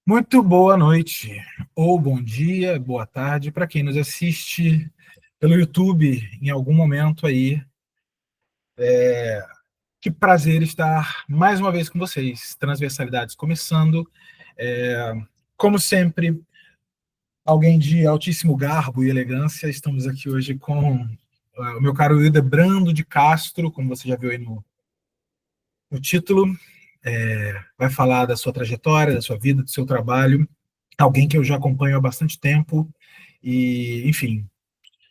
Muito boa noite, ou bom dia, boa tarde, para quem nos assiste pelo YouTube em algum momento aí. Que prazer estar mais uma vez com vocês. Transversalidades começando. É, Como sempre, alguém de altíssimo garbo e elegância. Estamos aqui hoje com o meu caro Hildebrando de Castro, como você já viu aí no título. Vai falar da sua trajetória, da sua vida, do seu trabalho. Alguém que eu já acompanho há bastante tempo. E, enfim,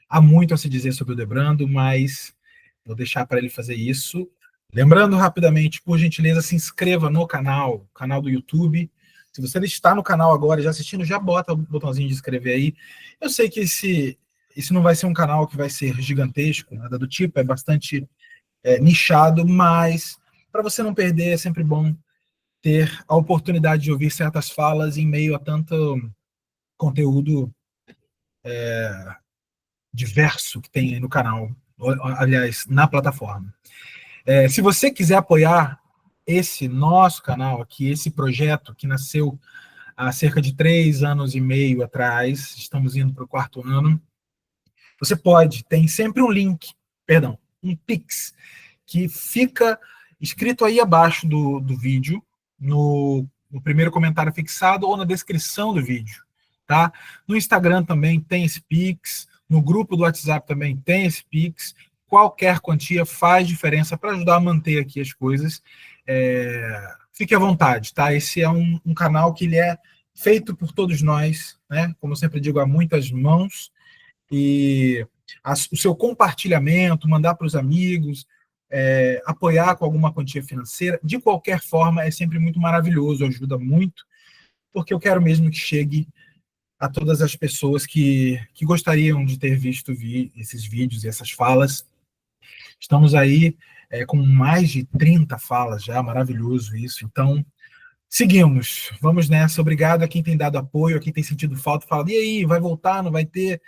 há muito a se dizer sobre o Debrando, mas vou deixar para ele fazer isso. Lembrando rapidamente, por gentileza, se inscreva no canal do YouTube. Se você está no canal agora já assistindo, já bota o botãozinho de inscrever aí. Eu sei que esse não vai ser um canal que vai ser gigantesco, nada do tipo, é bastante nichado, mas para você não perder, é sempre bom ter a oportunidade de ouvir certas falas em meio a tanto conteúdo diverso que tem aí no canal, aliás, na plataforma. Se você quiser apoiar esse nosso canal aqui, esse projeto que nasceu há cerca de 3 anos e meio atrás, estamos indo para o quarto ano, você pode, tem sempre um link, perdão, um Pix, que fica escrito aí abaixo do vídeo, no primeiro comentário fixado ou na descrição do vídeo, tá? No Instagram também tem esse Pix, no grupo do WhatsApp também tem esse Pix. Qualquer quantia faz diferença para ajudar a manter aqui as coisas. Fique à vontade, tá? Esse é um canal que ele é feito por todos nós, né? Como eu sempre digo, há muitas mãos, e o seu compartilhamento, mandar para os amigos, apoiar com alguma quantia financeira, de qualquer forma, é sempre muito maravilhoso, ajuda muito, porque eu quero mesmo que chegue a todas as pessoas que gostariam de ter visto esses vídeos e essas falas. Estamos aí com mais de 30 falas já, maravilhoso isso. Então, seguimos, vamos nessa. Obrigado a quem tem dado apoio, a quem tem sentido falta, fala, e aí, vai voltar, não vai ter?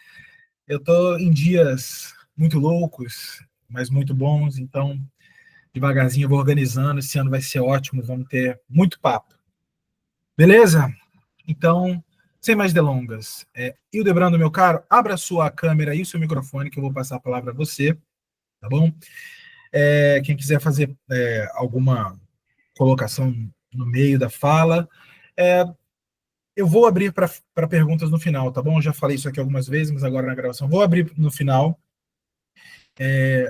Eu estou em dias muito loucos, mas muito bons, então devagarzinho eu vou organizando. Esse ano vai ser ótimo, vamos ter muito papo. Beleza? Então, sem mais delongas, Hildebrando, meu caro, abra a sua câmera e o seu microfone, que eu vou passar a palavra a você, tá bom? Quem quiser fazer alguma colocação no meio da fala, eu vou abrir para perguntas no final, tá bom? Eu já falei isso aqui algumas vezes, mas agora na gravação vou abrir no final.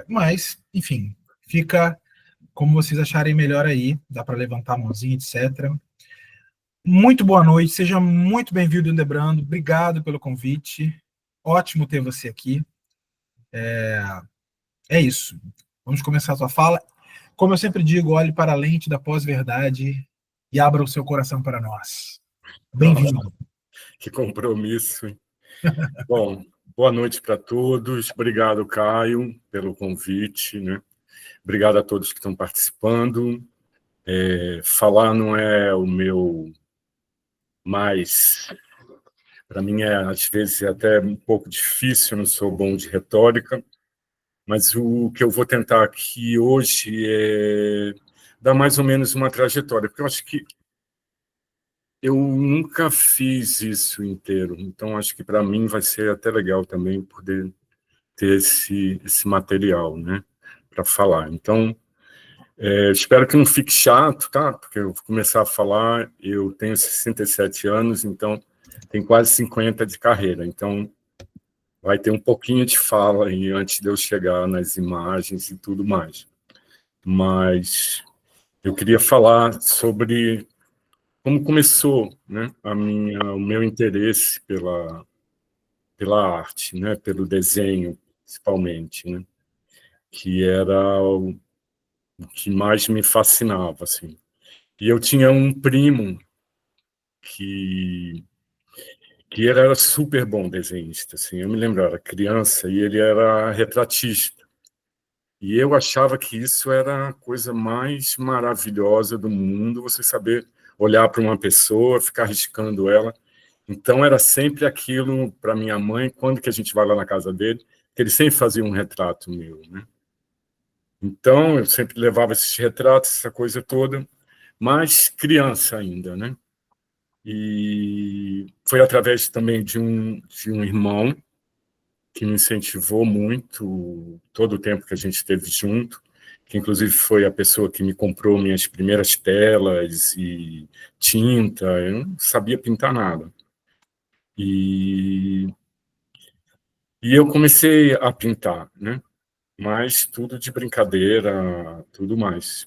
Mas, enfim, fica como vocês acharem melhor aí, dá para levantar a mãozinha, etc. Muito boa noite, seja muito bem-vindo, Hildebrando, obrigado pelo convite, ótimo ter você aqui. É isso, vamos começar a sua fala. Como eu sempre digo, olhe para a lente da pós-verdade e abra o seu coração para nós. Nossa, Bem-vindo. que compromisso. Bom, boa noite para todos. Obrigado, Caio, pelo convite, né? Obrigado a todos que estão participando. Falar não é o meu mais... Para mim, às vezes, até um pouco difícil, eu não sou bom de retórica, mas o que eu vou tentar aqui hoje é dar mais ou menos uma trajetória, porque eu acho que eu nunca fiz isso inteiro, então acho que para mim vai ser até legal também poder ter esse material, né, para falar. Então, espero que não fique chato, tá? Porque eu vou começar a falar, eu tenho 67 anos, então tenho quase 50 de carreira, então vai ter um pouquinho de fala aí antes de eu chegar nas imagens e tudo mais. Mas eu queria falar sobre como começou, né, o meu interesse pela arte, né, pelo desenho, principalmente, né, que era o que mais me fascinava, assim. E eu tinha um primo que ele era super bom desenhista, assim. Eu me lembro, eu era criança e ele era retratista. E eu achava que isso era a coisa mais maravilhosa do mundo, você saber olhar para uma pessoa, ficar riscando ela. Então era sempre aquilo para minha mãe, quando que a gente vai lá na casa dele, que ele sempre fazia um retrato meu, né? Então eu sempre levava esses retratos, essa coisa toda, mas criança ainda, né? E foi através também de um irmão que me incentivou muito todo o tempo que a gente esteve junto, que inclusive foi a pessoa que me comprou minhas primeiras telas e tinta. Eu não sabia pintar nada. E eu comecei a pintar, né? Mas tudo de brincadeira, tudo mais.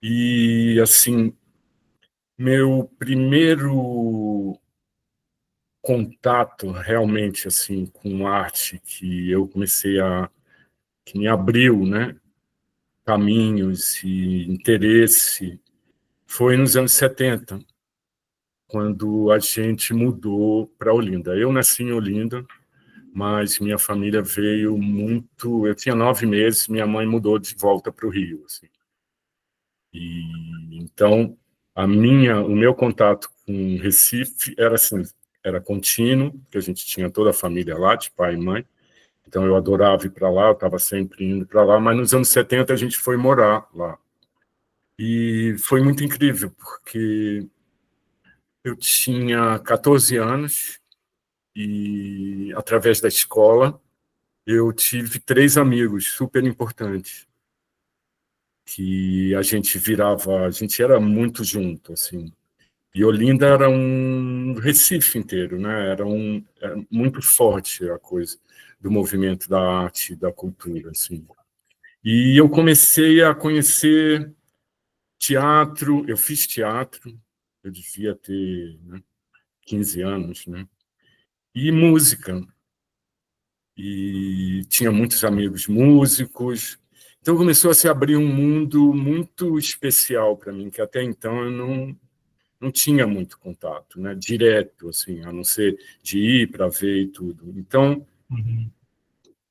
E, assim, meu primeiro contato realmente assim com arte que eu comecei que me abriu, né, caminhos e interesse foi nos anos 70, quando a gente mudou para Olinda. Eu nasci em Olinda, mas minha família veio muito. Eu tinha 9 meses, minha mãe mudou de volta para o Rio, assim. E então o meu contato com Recife era assim, era contínuo, porque a gente tinha toda a família lá, de pai e mãe. Então eu adorava ir para lá, eu estava sempre indo para lá, mas nos anos 70 a gente foi morar lá. E foi muito incrível, porque eu tinha 14 anos e, através da escola, eu tive 3 amigos super importantes, que a gente era muito junto, assim. E Olinda era um Recife inteiro, né? Era muito forte a coisa do movimento da arte, da cultura, assim. E eu comecei a conhecer teatro, eu fiz teatro, eu devia ter, né, 15 anos, né? E música. E tinha muitos amigos músicos. Então começou a se abrir um mundo muito especial para mim, que até então eu não tinha muito contato, né? Direto, assim, a não ser de ir para ver e tudo. Então,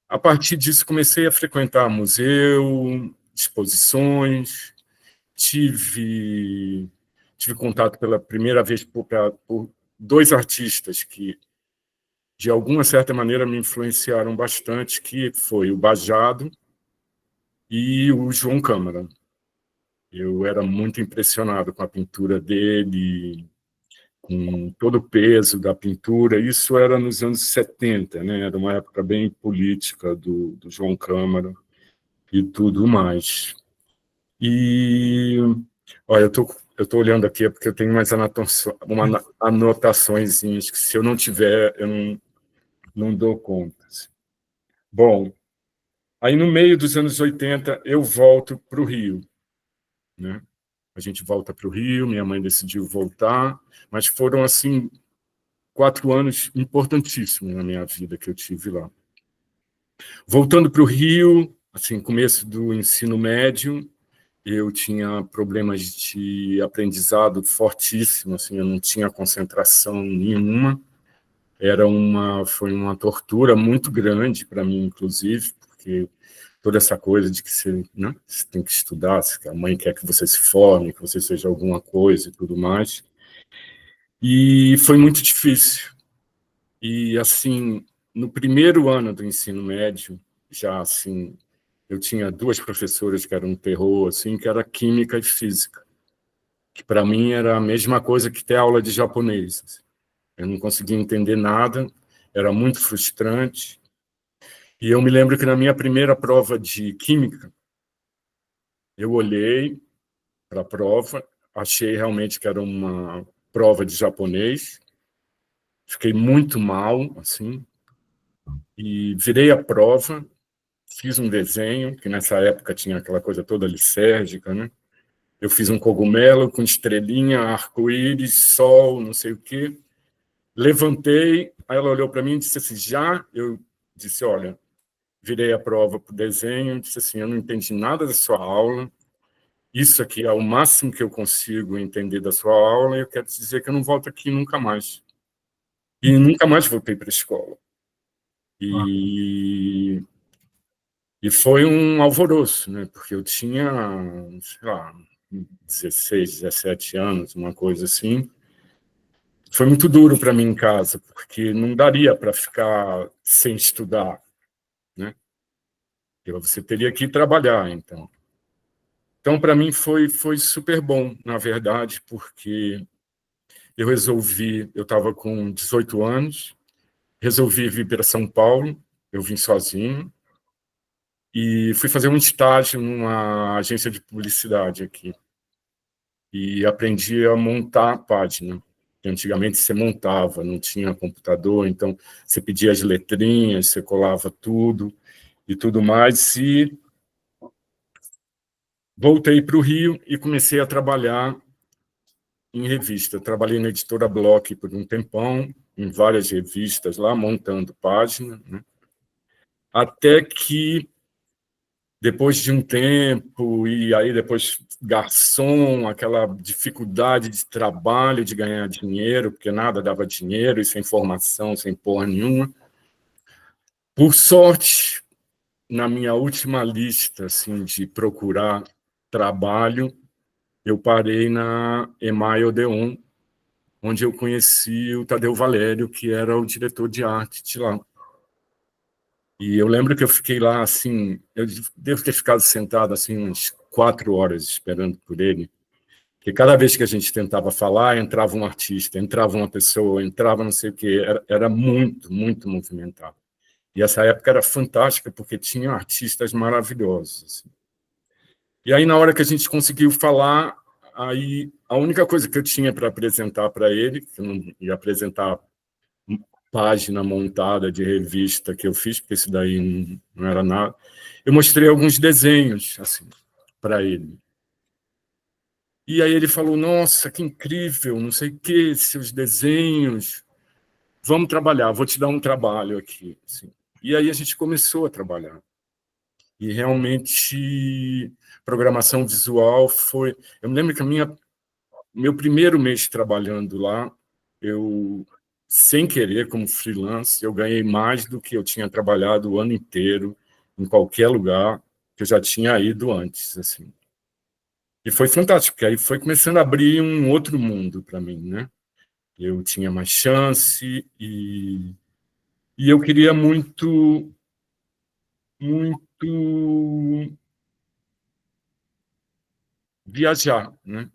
a partir disso, comecei a frequentar museu, exposições, tive contato pela primeira vez por 2 artistas que, de alguma certa maneira, me influenciaram bastante, que foi o Bajado e o João Câmara. Eu era muito impressionado com a pintura dele, com todo o peso da pintura. Isso era nos anos 70, né? Era uma época bem política do João Câmara e tudo mais. E, olha, eu tô olhando aqui porque eu tenho umas anotaçõezinhas que, se eu não tiver, eu não dou conta. Bom, aí no meio dos anos 80 eu volto para o Rio, né? A gente volta para o Rio, minha mãe decidiu voltar, mas foram, assim, 4 anos importantíssimos na minha vida que eu tive lá. Voltando para o Rio, assim, começo do ensino médio, eu tinha problemas de aprendizado fortíssimo, assim, eu não tinha concentração nenhuma. Foi uma tortura muito grande para mim, inclusive, porque toda essa coisa de que você, né, você tem que estudar, a mãe quer que você se forme, que você seja alguma coisa e tudo mais. E foi muito difícil. E, assim, no primeiro ano do ensino médio, já, assim, eu tinha 2 professoras que eram um terror, assim, que era química e física, que para mim era a mesma coisa que ter aula de japonês, assim. Eu não conseguia entender nada, era muito frustrante. E eu me lembro que na minha primeira prova de química, eu olhei para a prova, achei realmente que era uma prova de japonês, fiquei muito mal, assim, e virei a prova, fiz um desenho, que nessa época tinha aquela coisa toda lisérgica, né? Eu fiz um cogumelo com estrelinha, arco-íris, sol, não sei o quê. Levantei, aí ela olhou para mim e disse assim, já? Eu disse, olha, virei a prova para o desenho, disse assim, eu não entendi nada da sua aula, isso aqui é o máximo que eu consigo entender da sua aula, e eu quero te dizer que eu não volto aqui nunca mais. E nunca mais voltei para a escola. E foi um alvoroço, né? Porque eu tinha, sei lá, 16, 17 anos, uma coisa assim. Foi muito duro para mim em casa, porque não daria para ficar sem estudar, né? Você teria que ir trabalhar, então. Então, para mim, foi super bom, na verdade, porque eu estava com 18 anos, resolvi vir para São Paulo, eu vim sozinho, e fui fazer um estágio numa agência de publicidade aqui. E aprendi a montar a página. Antigamente você montava, não tinha computador, então você pedia as letrinhas, você colava tudo e tudo mais. E voltei para o Rio e comecei a trabalhar em revista. Trabalhei na editora Block por um tempão, em várias revistas lá, montando página, né? Até que, depois de um tempo, e aí depois garçom, aquela dificuldade de trabalho, de ganhar dinheiro, porque nada dava dinheiro, e sem formação, sem porra nenhuma. Por sorte, na minha última lista assim, de procurar trabalho, eu parei na EMAI Odeon, onde eu conheci o Tadeu Valério, que era o diretor de arte de lá. E eu lembro que eu fiquei lá, assim, eu devo ter ficado sentado assim umas 4 horas esperando por ele, porque cada vez que a gente tentava falar, entrava um artista, entrava uma pessoa, entrava não sei o quê, era muito, muito movimentado. E essa época era fantástica, porque tinha artistas maravilhosos. Assim. E aí, na hora que a gente conseguiu falar, aí a única coisa que eu tinha para apresentar para ele, que eu não ia apresentar página montada de revista que eu fiz, porque isso daí não era nada, eu mostrei alguns desenhos assim para ele. E aí ele falou, nossa, que incrível, não sei o que, seus desenhos, vamos trabalhar, vou te dar um trabalho aqui. Assim. E aí a gente começou a trabalhar. E realmente, programação visual foi... Eu me lembro que meu primeiro mês trabalhando lá, eu, sem querer, como freelance, eu ganhei mais do que eu tinha trabalhado o ano inteiro, em qualquer lugar que eu já tinha ido antes. Assim. E foi fantástico, porque aí foi começando a abrir um outro mundo para mim, né? Eu tinha mais chance e eu queria muito, muito viajar, né?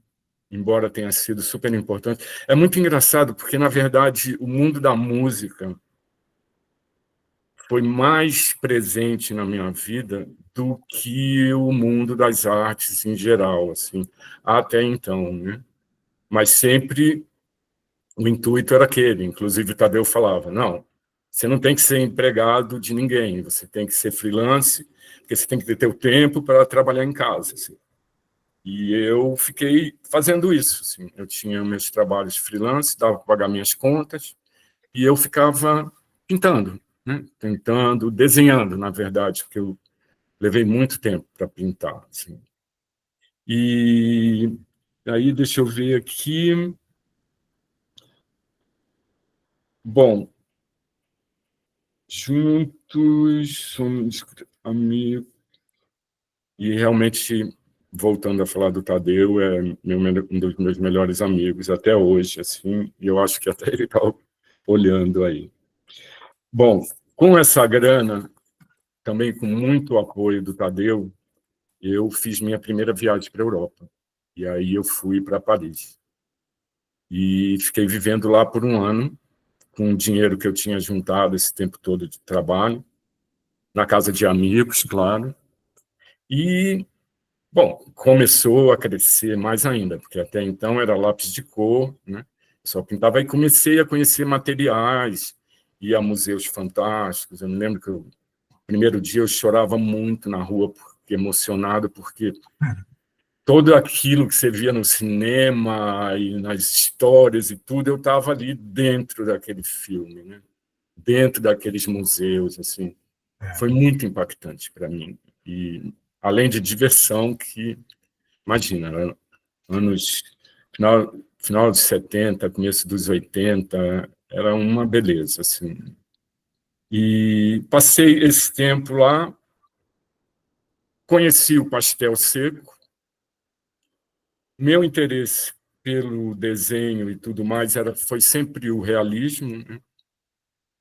Embora tenha sido super importante. É muito engraçado, porque, na verdade, o mundo da música foi mais presente na minha vida do que o mundo das artes em geral, assim, até então, né? Mas sempre o intuito era aquele, inclusive o Tadeu falava, não, você não tem que ser empregado de ninguém, você tem que ser freelance, porque você tem que ter o tempo para trabalhar em casa, assim. E eu fiquei fazendo isso. Assim. Eu tinha meus trabalhos freelance, dava para pagar minhas contas, e eu ficava pintando, né? Tentando, desenhando, na verdade, porque eu levei muito tempo para pintar. Assim. E aí, deixa eu ver aqui. Bom, juntos, somos amigos. E realmente, voltando a falar do Tadeu, é um dos meus melhores amigos até hoje, assim, e eu acho que até ele está olhando aí. Bom, com essa grana, também com muito apoio do Tadeu, eu fiz minha primeira viagem para a Europa. E aí eu fui para Paris. E fiquei vivendo lá por um ano, com o dinheiro que eu tinha juntado esse tempo todo de trabalho, na casa de amigos, claro. E bom, começou a crescer mais ainda, porque até então era lápis de cor, né? Só pintava e comecei a conhecer materiais, ia a museus fantásticos. Eu me lembro que o primeiro dia eu chorava muito na rua, porque, emocionado, porque todo aquilo que você via no cinema e nas histórias e tudo, eu estava ali dentro daquele filme, né? Dentro daqueles museus, assim. Foi muito impactante para mim. E além de diversão, que imagina, anos final de 70, começo dos 80, era uma beleza, assim. E passei esse tempo lá, conheci o pastel seco, meu interesse pelo desenho e tudo mais foi sempre o realismo, né?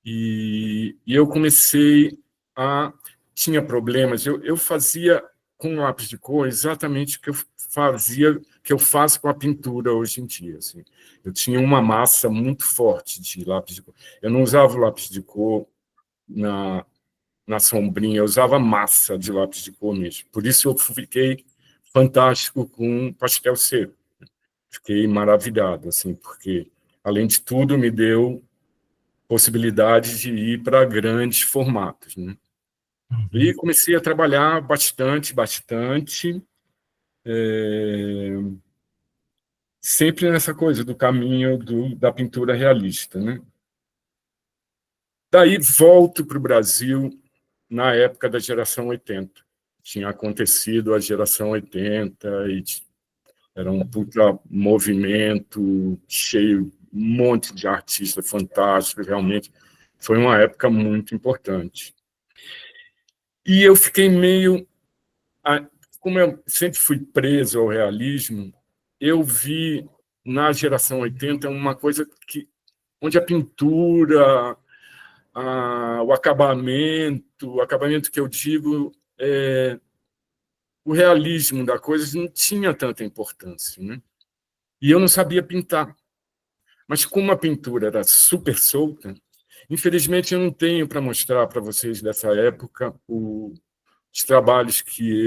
E eu comecei a... Tinha problemas, eu fazia com lápis de cor exatamente o que eu fazia, que eu faço com a pintura hoje em dia. Assim. Eu tinha uma massa muito forte de lápis de cor. Eu não usava o lápis de cor na sombrinha, eu usava massa de lápis de cor mesmo. Por isso eu fiquei fantástico com pastel seco. Fiquei maravilhado, assim, porque, além de tudo, me deu possibilidade de ir para grandes formatos, né? E comecei a trabalhar bastante, sempre nessa coisa do caminho da pintura realista, né? Daí volto para o Brasil na época da geração 80. Tinha acontecido a geração 80 e era um puta movimento cheio, um monte de artistas fantásticos, realmente. Foi uma época muito importante. E eu fiquei meio... Como eu sempre fui preso ao realismo, eu vi na geração 80 uma coisa onde a pintura, o acabamento que eu digo, o realismo da coisa não tinha tanta importância, né? E eu não sabia pintar. Mas como a pintura era super solta, infelizmente eu não tenho para mostrar para vocês dessa época os trabalhos que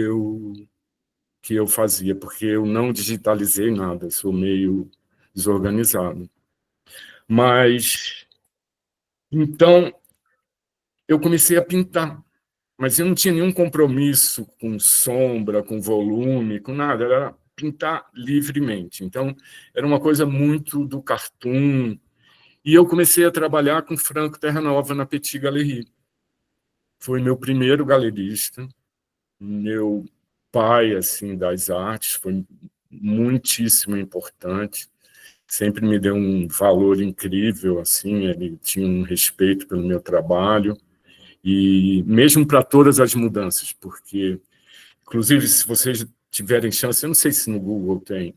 eu fazia, porque eu não digitalizei nada, sou meio desorganizado. Mas, então, eu comecei a pintar, mas eu não tinha nenhum compromisso com sombra, com volume, com nada, era pintar livremente. Então, era uma coisa muito do cartoon, e eu comecei a trabalhar com Franco Terranova na Petit Galerie. Foi meu primeiro galerista, meu pai assim das artes, foi muitíssimo importante, sempre me deu um valor incrível, assim, ele tinha um respeito pelo meu trabalho, e mesmo para todas as mudanças, porque, inclusive, se vocês tiverem chance, eu não sei se no Google tem,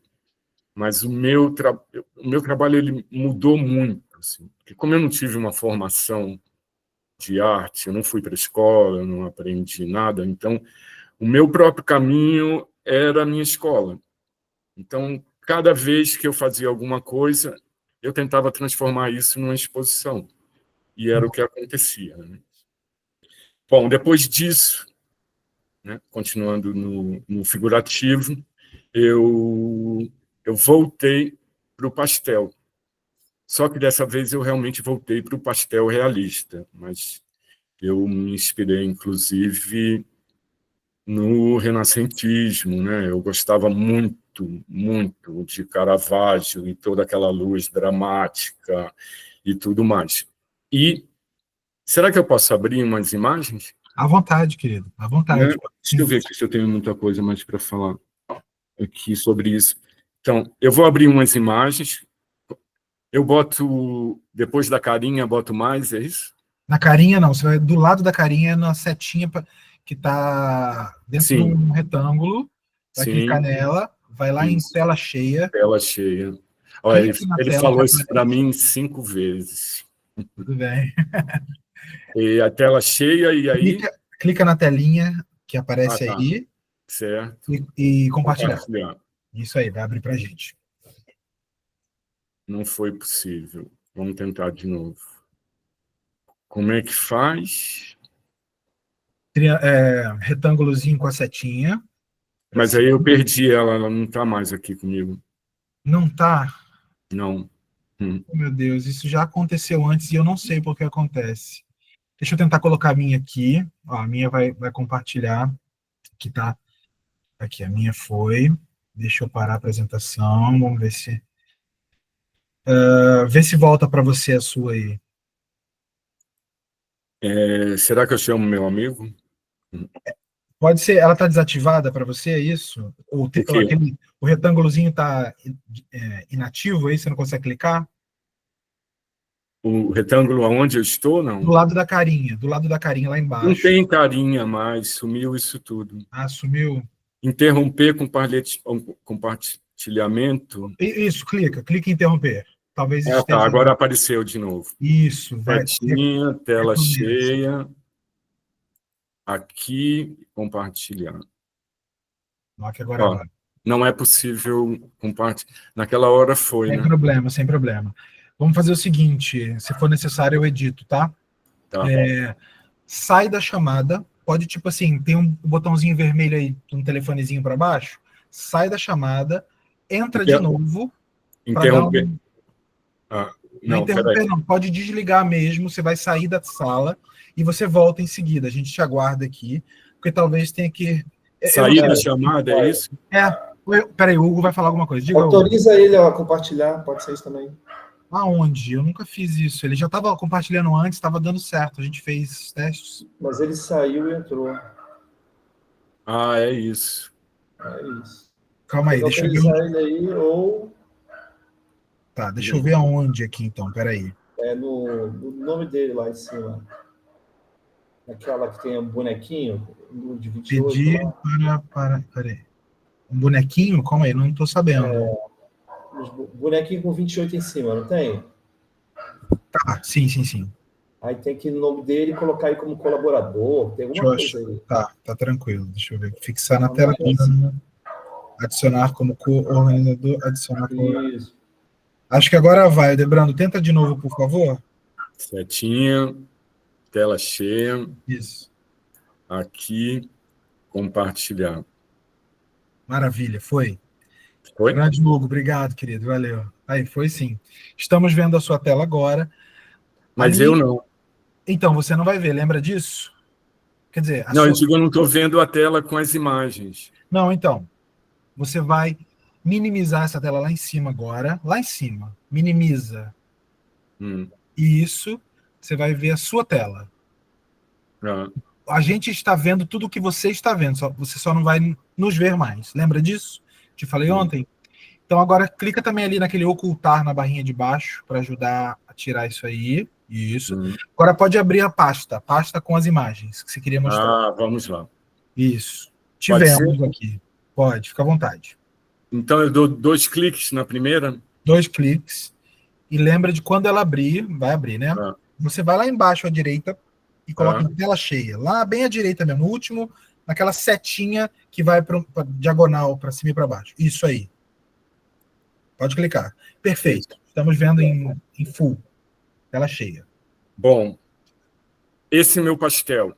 mas o meu trabalho ele mudou muito, assim, porque como eu não tive uma formação de arte, eu não fui para a escola, eu não aprendi nada, então o meu próprio caminho era a minha escola. Então, cada vez que eu fazia alguma coisa, eu tentava transformar isso numa exposição. E era o que acontecia, né? Bom, depois disso, né, continuando no figurativo, eu voltei para o pastel. Só que dessa vez eu realmente voltei para o pastel realista, mas eu me inspirei, inclusive, no renascentismo, né? Eu gostava muito, muito de Caravaggio e toda aquela luz dramática e tudo mais. E será que eu posso abrir umas imagens? À vontade, querido, à Né? vontade. Deixa eu ver aqui se eu tenho muita coisa mais para falar aqui sobre isso. Então, eu vou abrir umas imagens. Eu boto, depois da carinha, boto mais, é isso? Na carinha, não, você vai do lado da carinha, na setinha que está dentro de Sim, um retângulo, vai clicar sim, nela, vai lá em isso. tela cheia, Tela cheia. Olha, clique na ele tela que falou isso para aparece. mim 5 vezes. Tudo bem. E a tela cheia, e aí... Clica na telinha que Ah, aparece tá. aí Certo. e compartilhar. Compartilhar. Isso aí, vai abrir para a gente. Não foi possível. Vamos tentar de novo. Como é que faz? Retângulozinho com a setinha. Mas aí eu perdi ela, ela não está mais aqui comigo. Não tá? Não. Oh, meu Deus, isso já aconteceu antes e eu não sei por que acontece. Deixa eu tentar colocar a minha aqui. Ó, a minha vai compartilhar. Aqui tá. Aqui, a minha foi. Deixa eu parar a apresentação. Vamos ver se. Vê se volta para você a sua aí. Será que eu chamo meu amigo? Pode ser, ela está desativada para você, é isso? O quê? O retângulozinho está inativo aí, você não consegue clicar? O retângulo aonde eu estou, Do não? lado da carinha lá Não embaixo. tem carinha mais, sumiu isso tudo. Ah, sumiu. Interromper compartilhamento. Isso, clica em interromper. Talvez Ah, tá, esteja. agora apareceu de novo. Isso, vai. Setinha, tela Recomeça. cheia. Aqui, compartilhar. Coloque agora Ó, vai. não é possível compartilhar. Naquela hora foi, Sem né? problema, sem problema. Vamos fazer o seguinte, se for necessário eu edito, tá? Tá. Sai da chamada, pode tipo assim, tem um botãozinho vermelho aí, um telefonezinho para baixo, sai da chamada, entra de novo para dar Interromper. um... Ah, Não não, interromper peraí. não, pode desligar mesmo, você vai sair da sala e você volta em seguida, a gente te aguarda aqui, porque talvez tenha que... Eu não Sair sei... da chamada, é isso? Peraí, o Hugo vai falar alguma coisa, diga, Hugo. Autoriza ele a compartilhar, pode ser isso também. Aonde? Eu nunca fiz isso. Ele já estava compartilhando antes, estava dando certo. A gente fez os testes. Mas ele saiu e entrou. Ah, é isso. É isso. Calma Tem aí, que deixa eu ver. autorizar ele aí, ou Tá, deixa eu ver aonde aqui então. Peraí. no nome dele lá em cima. Aquela que tem um bonequinho, no de 28 Pedir lá. Peraí. Um bonequinho? Calma aí, não estou sabendo. Os bonequinhos com 28 em cima, não tem? Tá, sim, sim, sim. Aí tem que ir no nome dele e colocar aí como colaborador, tem Deixa eu alguma achar. coisa aí. Tá tranquilo. Deixa eu ver. Fixar na Não, tela. não tem assim. Adicionar como co-organizador. Adicionar como. Isso. Acho que agora vai, Debrando. Tenta de novo, por favor. Setinha, tela cheia, Isso. aqui, compartilhar. Maravilha, foi. Foi? Grande Hugo, obrigado, querido. Valeu. Aí, foi sim. Estamos vendo a sua tela agora. Mas Ali, eu não. então, você não vai ver, lembra disso? Quer dizer, a Não, eu sua. digo, eu não estou vendo a tela com as imagens. Não, então. Você vai minimizar essa tela lá em cima agora. Lá em cima. Minimiza. E isso, você vai ver a sua tela. Ah, A gente está vendo tudo o que você está vendo, você só não vai nos ver mais. Lembra disso? Te falei ontem? Então agora clica também ali naquele ocultar na barrinha de baixo para ajudar a tirar isso aí. Isso. Agora pode abrir a pasta com as imagens que você queria mostrar. Ah, vamos lá. Isso. Pode Tivemos ser? aqui. Pode, fica à vontade. Então eu dou 2 cliques na primeira? 2 cliques. E lembra de quando ela abrir, vai abrir, né? Ah, Você vai lá embaixo à direita e coloca ah, em tela cheia. Lá bem à direita mesmo, no último, naquela setinha que vai para diagonal, para cima e para baixo. Isso aí. Pode clicar. Perfeito. Estamos vendo em full, tela cheia. bom, esse meu pastel.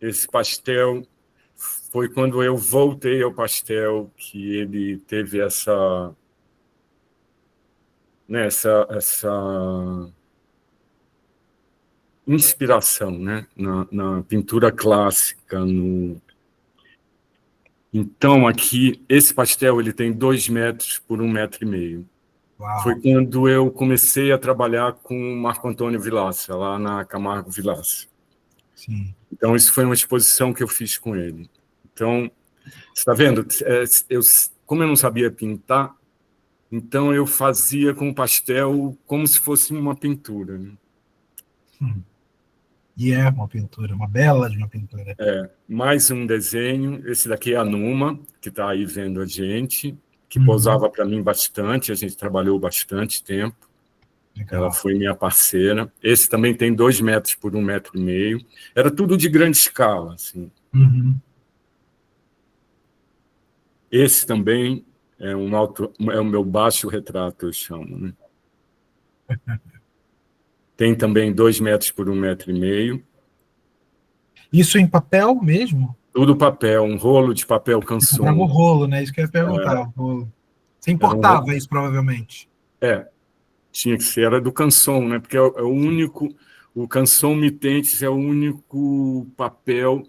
Esse pastel foi quando eu voltei ao pastel que ele teve essa inspiração, né? Na pintura clássica. Então, aqui, esse pastel ele tem 2 metros por 1,5 metros. Uau. Foi quando eu comecei a trabalhar com o Marco Antônio Villaça, lá na Camargo Villaça. Sim. Então, isso foi uma exposição que eu fiz com ele. Então, você está vendo? Como eu não sabia pintar, então eu fazia com o pastel como se fosse uma pintura. Né? E é uma pintura, uma bela de uma pintura. Mais um desenho. Esse daqui é a Numa, que está aí vendo a gente, que posava para mim bastante. A gente trabalhou bastante tempo. Legal. Ela foi minha parceira. Esse também tem 2 metros por 1,5 metros. Era tudo de grande escala. Assim. Esse também é o meu baixo retrato, eu chamo. Né? Tem também 2 metros por 1,5 metros. Isso em papel mesmo? Tudo papel, um rolo de papel Você comprava o Canson. rolo, né? Isso que eu ia perguntar. O rolo. Você importava isso, provavelmente. Tinha que ser, era do Canson, né? Porque é o único, o Canson Mitentes é o único papel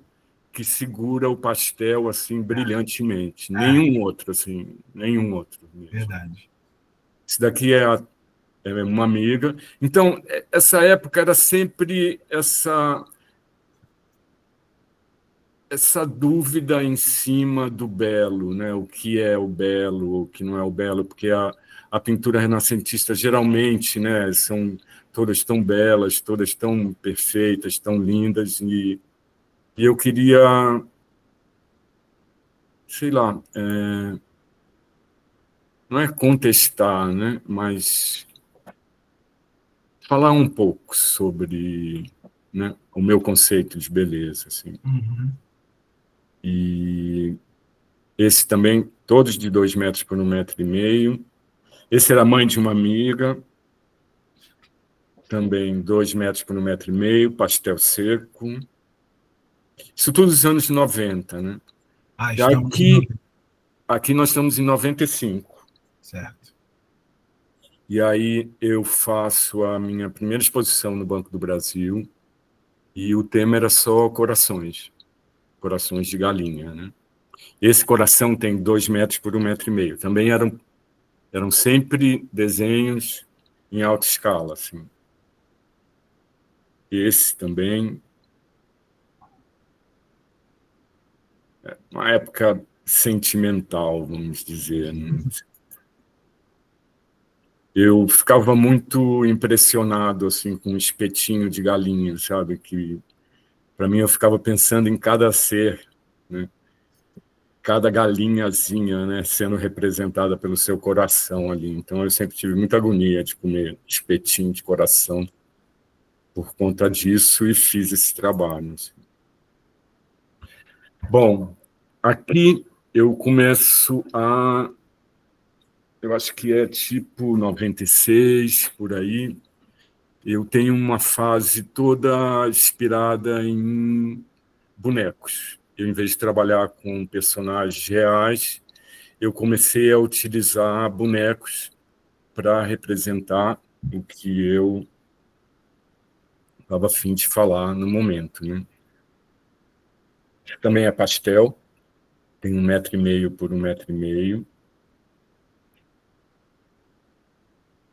que segura o pastel assim brilhantemente. Nenhum outro, assim, nenhum outro. Mesmo. Verdade. Esse daqui é uma amiga. Então, essa época era sempre essa dúvida em cima do belo, né? O que é o belo, o que não é o belo, porque a pintura renascentista geralmente, né, são todas tão belas, todas tão perfeitas, tão lindas, e eu queria, sei lá, não é contestar, né, mas falar um pouco sobre, né, o meu conceito de beleza, assim. E Esse também, todos de 2 metros por 1,5 metro. Esse era a mãe de uma amiga, também 2 metros por 1,5 metro, pastel seco. Isso tudo dos anos 90, né? E Estamos no... aqui nós estamos em 95. Certo. E aí eu faço a minha primeira exposição no Banco do Brasil, e o tema era só corações de galinha, né? Esse coração tem 2 metros por 1,5 metro. Também eram sempre desenhos em alta escala, assim. Esse também, uma época sentimental, vamos dizer, né? Eu ficava muito impressionado assim com o espetinho de galinha, sabe? Que para mim eu ficava pensando em cada ser, né? Cada galinhazinha, né, sendo representada pelo seu coração ali. Então eu sempre tive muita agonia de comer espetinho de coração por conta disso, e fiz esse trabalho, assim. Bom, aqui eu começo eu acho que é tipo 96, por aí. Eu tenho uma fase toda inspirada em bonecos. Eu, em vez de trabalhar com personagens reais, eu comecei a utilizar bonecos para representar o que eu estava a fim de falar no momento, né? Também é pastel, tem 1,5 metro por 1,5 metro.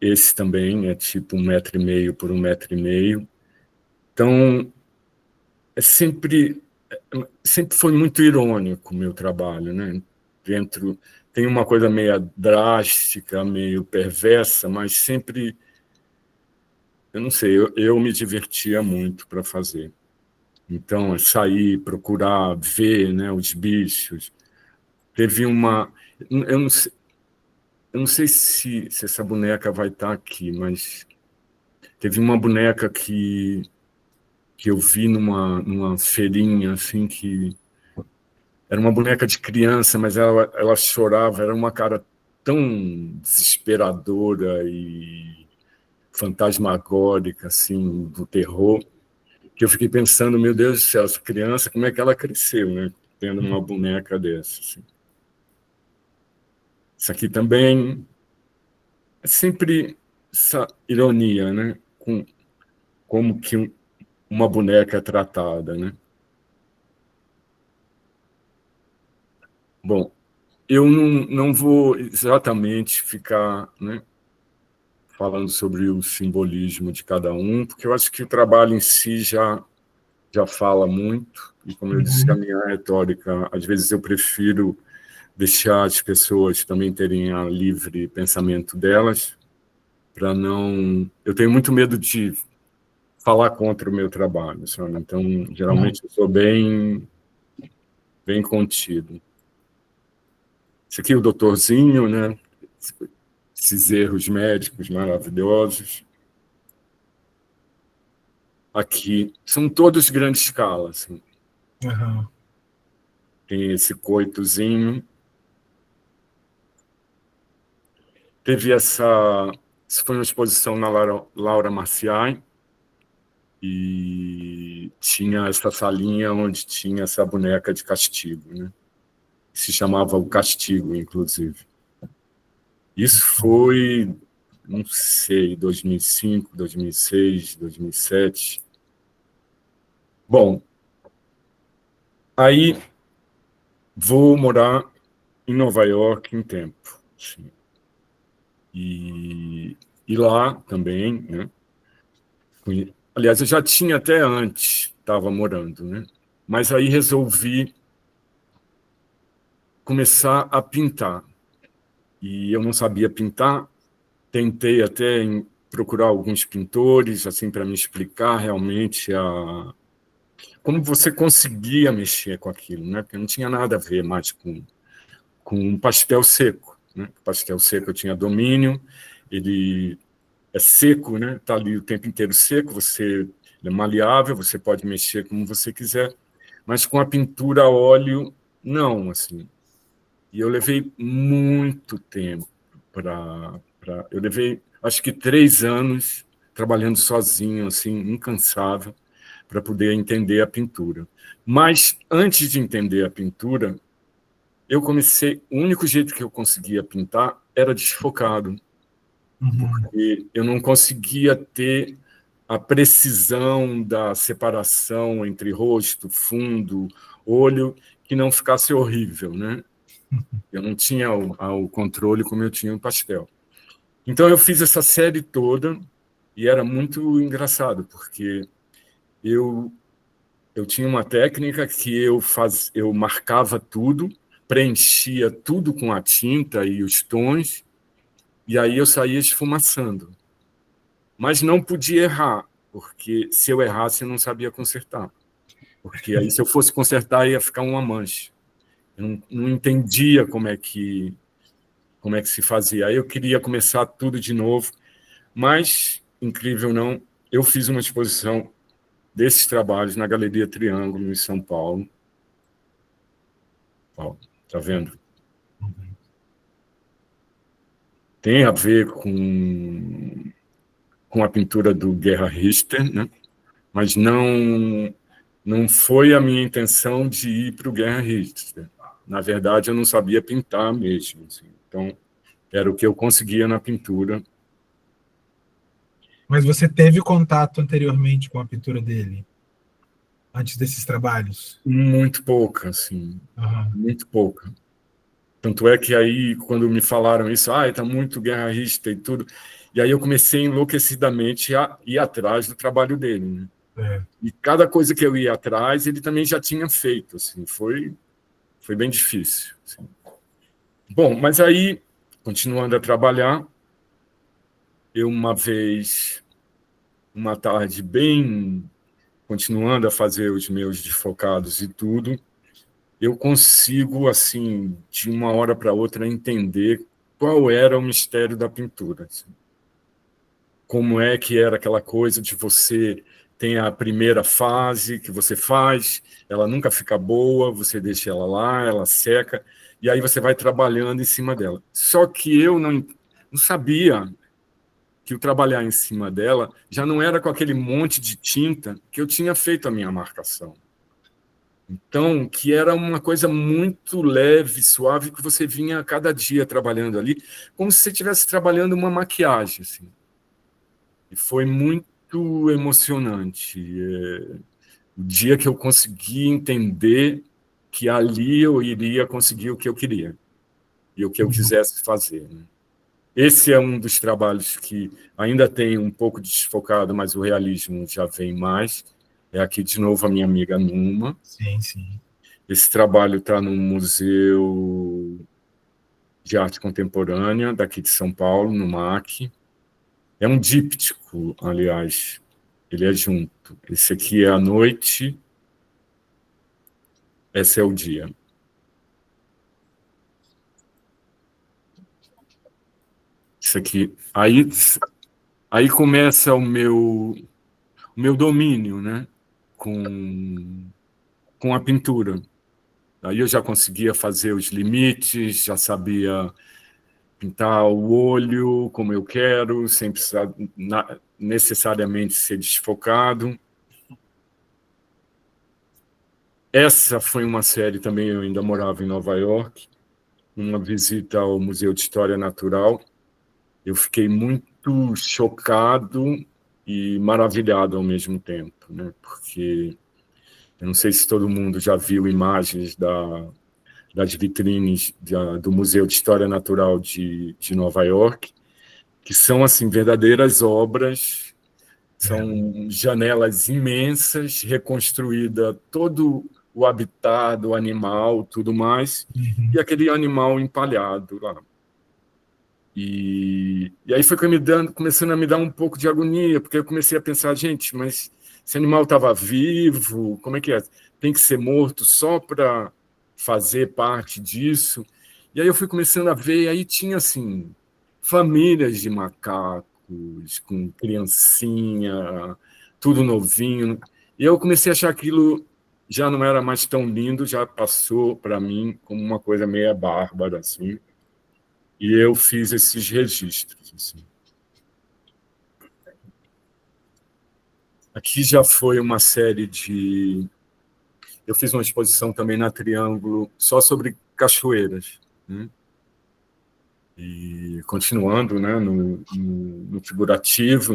Esse também é tipo 1,5 metro por 1,5 metro. Então, sempre foi muito irônico o meu trabalho, né? Tem uma coisa meio drástica, meio perversa, mas sempre, eu não sei, eu me divertia muito para fazer. Então, sair, procurar ver, né, os bichos. Teve uma... Eu não sei se essa boneca vai estar aqui, mas teve uma boneca que eu vi numa feirinha, assim, que era uma boneca de criança, mas ela chorava, era uma cara tão desesperadora e fantasmagórica, assim, do terror, que eu fiquei pensando, meu Deus do céu, essa criança, como é que ela cresceu, né? Tendo uma boneca dessa, assim. Isso aqui também é sempre essa ironia, né? Com como que uma boneca é tratada, né? Bom, eu não vou exatamente ficar, né, falando sobre o simbolismo de cada um, porque eu acho que o trabalho em si já fala muito, e como eu disse, a minha retórica, às vezes eu prefiro deixar as pessoas também terem a livre pensamento delas, para não... Eu tenho muito medo de falar contra o meu trabalho, sabe? Então, geralmente, eu sou bem contido. Esse aqui é o doutorzinho, né? Esses erros médicos maravilhosos. Aqui, são todos de grande escala, assim. Uhum. Tem esse coitozinho. Teve essa foi uma exposição na Laura Marciai, e tinha essa salinha onde tinha essa boneca de castigo, né? Se chamava O Castigo, inclusive. Isso foi, não sei, 2005, 2006, 2007. Bom, aí vou morar em Nova York um tempo. Assim. E lá também, né? Aliás, eu já tinha até antes, estava morando, né? Mas aí resolvi começar a pintar. E eu não sabia pintar, tentei até procurar alguns pintores assim para me explicar realmente como você conseguia mexer com aquilo, né? Porque não tinha nada a ver mais com um pastel seco, né? O pastel seco eu tinha domínio, ele é seco, né? Está ali o tempo inteiro seco, ele é maleável, você pode mexer como você quiser, mas com a pintura a óleo, não, assim. E eu levei muito tempo para... Eu levei, acho que 3 anos trabalhando sozinho, assim, incansável, para poder entender a pintura. Mas, antes de entender a pintura, eu comecei... O único jeito que eu conseguia pintar era desfocado, porque eu não conseguia ter a precisão da separação entre rosto, fundo, olho, que não ficasse horrível, né? Eu não tinha o controle como eu tinha no pastel. Então, eu fiz essa série toda e era muito engraçado, porque eu tinha uma técnica que eu marcava tudo, preenchia tudo com a tinta e os tons, e aí eu saía esfumaçando. Mas não podia errar, porque se eu errasse, eu não sabia consertar. Porque aí, se eu fosse consertar, ia ficar uma mancha. Eu não entendia como é que se fazia. Aí eu queria começar tudo de novo, mas, incrível não, eu fiz uma exposição desses trabalhos na Galeria Triângulo, em São Paulo. Ó, tá vendo? Tem a ver com a pintura do Gerhard Richter, né? Mas não foi a minha intenção de ir para o Gerhard Richter. Na verdade, eu não sabia pintar mesmo. Assim. Então, era o que eu conseguia na pintura. Mas você teve contato anteriormente com a pintura dele? Antes desses trabalhos? Muito pouca, assim. Muito pouca. Tanto é que aí, quando me falaram isso, está muito guerrarista e tudo, e aí eu comecei enlouquecidamente a ir atrás do trabalho dele. Né? E cada coisa que eu ia atrás, ele também já tinha feito. Assim, foi bem difícil. Assim. Bom, mas aí, continuando a trabalhar, eu uma vez, uma tarde bem... continuando a fazer os meus desfocados e tudo, eu consigo, assim, de uma hora para outra, entender qual era o mistério da pintura. Assim. Como é que era aquela coisa de você tem a primeira fase que você faz, ela nunca fica boa, você deixa ela lá, ela seca, e aí você vai trabalhando em cima dela. Só que eu não sabia que o trabalhar em cima dela já não era com aquele monte de tinta que eu tinha feito a minha marcação. Então, que era uma coisa muito leve, suave, que você vinha a cada dia trabalhando ali, como se você estivesse trabalhando uma maquiagem. Assim. E foi muito emocionante. O dia que eu consegui entender que ali eu iria conseguir o que eu queria e o que eu quisesse fazer. Né? Esse é um dos trabalhos que ainda tem um pouco desfocado, mas o realismo já vem mais. É aqui, de novo, a minha amiga Numa. Sim, sim. Esse trabalho está no Museu de Arte Contemporânea, daqui de São Paulo, no MAC. É um díptico, aliás. Ele é junto. Esse aqui é a noite, esse é o dia. Isso aqui. Aí começa o meu domínio, né? Com a pintura. Aí eu já conseguia fazer os limites, já sabia pintar o olho como eu quero, sem precisar necessariamente ser desfocado. Essa foi uma série também, eu ainda morava em Nova York, uma visita ao Museu de História Natural. Eu fiquei muito chocado e maravilhado ao mesmo tempo, né? Porque eu não sei se todo mundo já viu imagens das vitrines do Museu de História Natural de Nova York, que são assim verdadeiras obras, são janelas imensas, reconstruída todo o habitat do animal, tudo mais, e aquele animal empalhado lá. E aí foi começando a me dar um pouco de agonia, porque eu comecei a pensar, gente, mas esse animal estava vivo, como é que é? Tem que ser morto só para fazer parte disso? E aí eu fui começando a ver, e aí tinha, assim, famílias de macacos, com criancinha, tudo novinho. E eu comecei a achar aquilo já não era mais tão lindo, já passou para mim como uma coisa meio bárbara, assim. E eu fiz esses registros, assim. Aqui já foi uma série de... Eu fiz uma exposição também na Triângulo só sobre cachoeiras, né? E continuando, né, no figurativo,